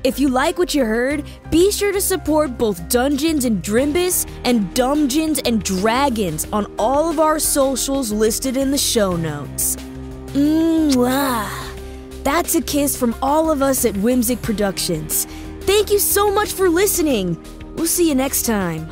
Speaker 9: If you like what you heard, be sure to support both Dungeons and Drimbus and Dumbgeons and Dragons on all of our socials listed in the show notes. Mwah! That's a kiss from all of us at Whimsic Productions. Thank you so much for listening. We'll see you next time.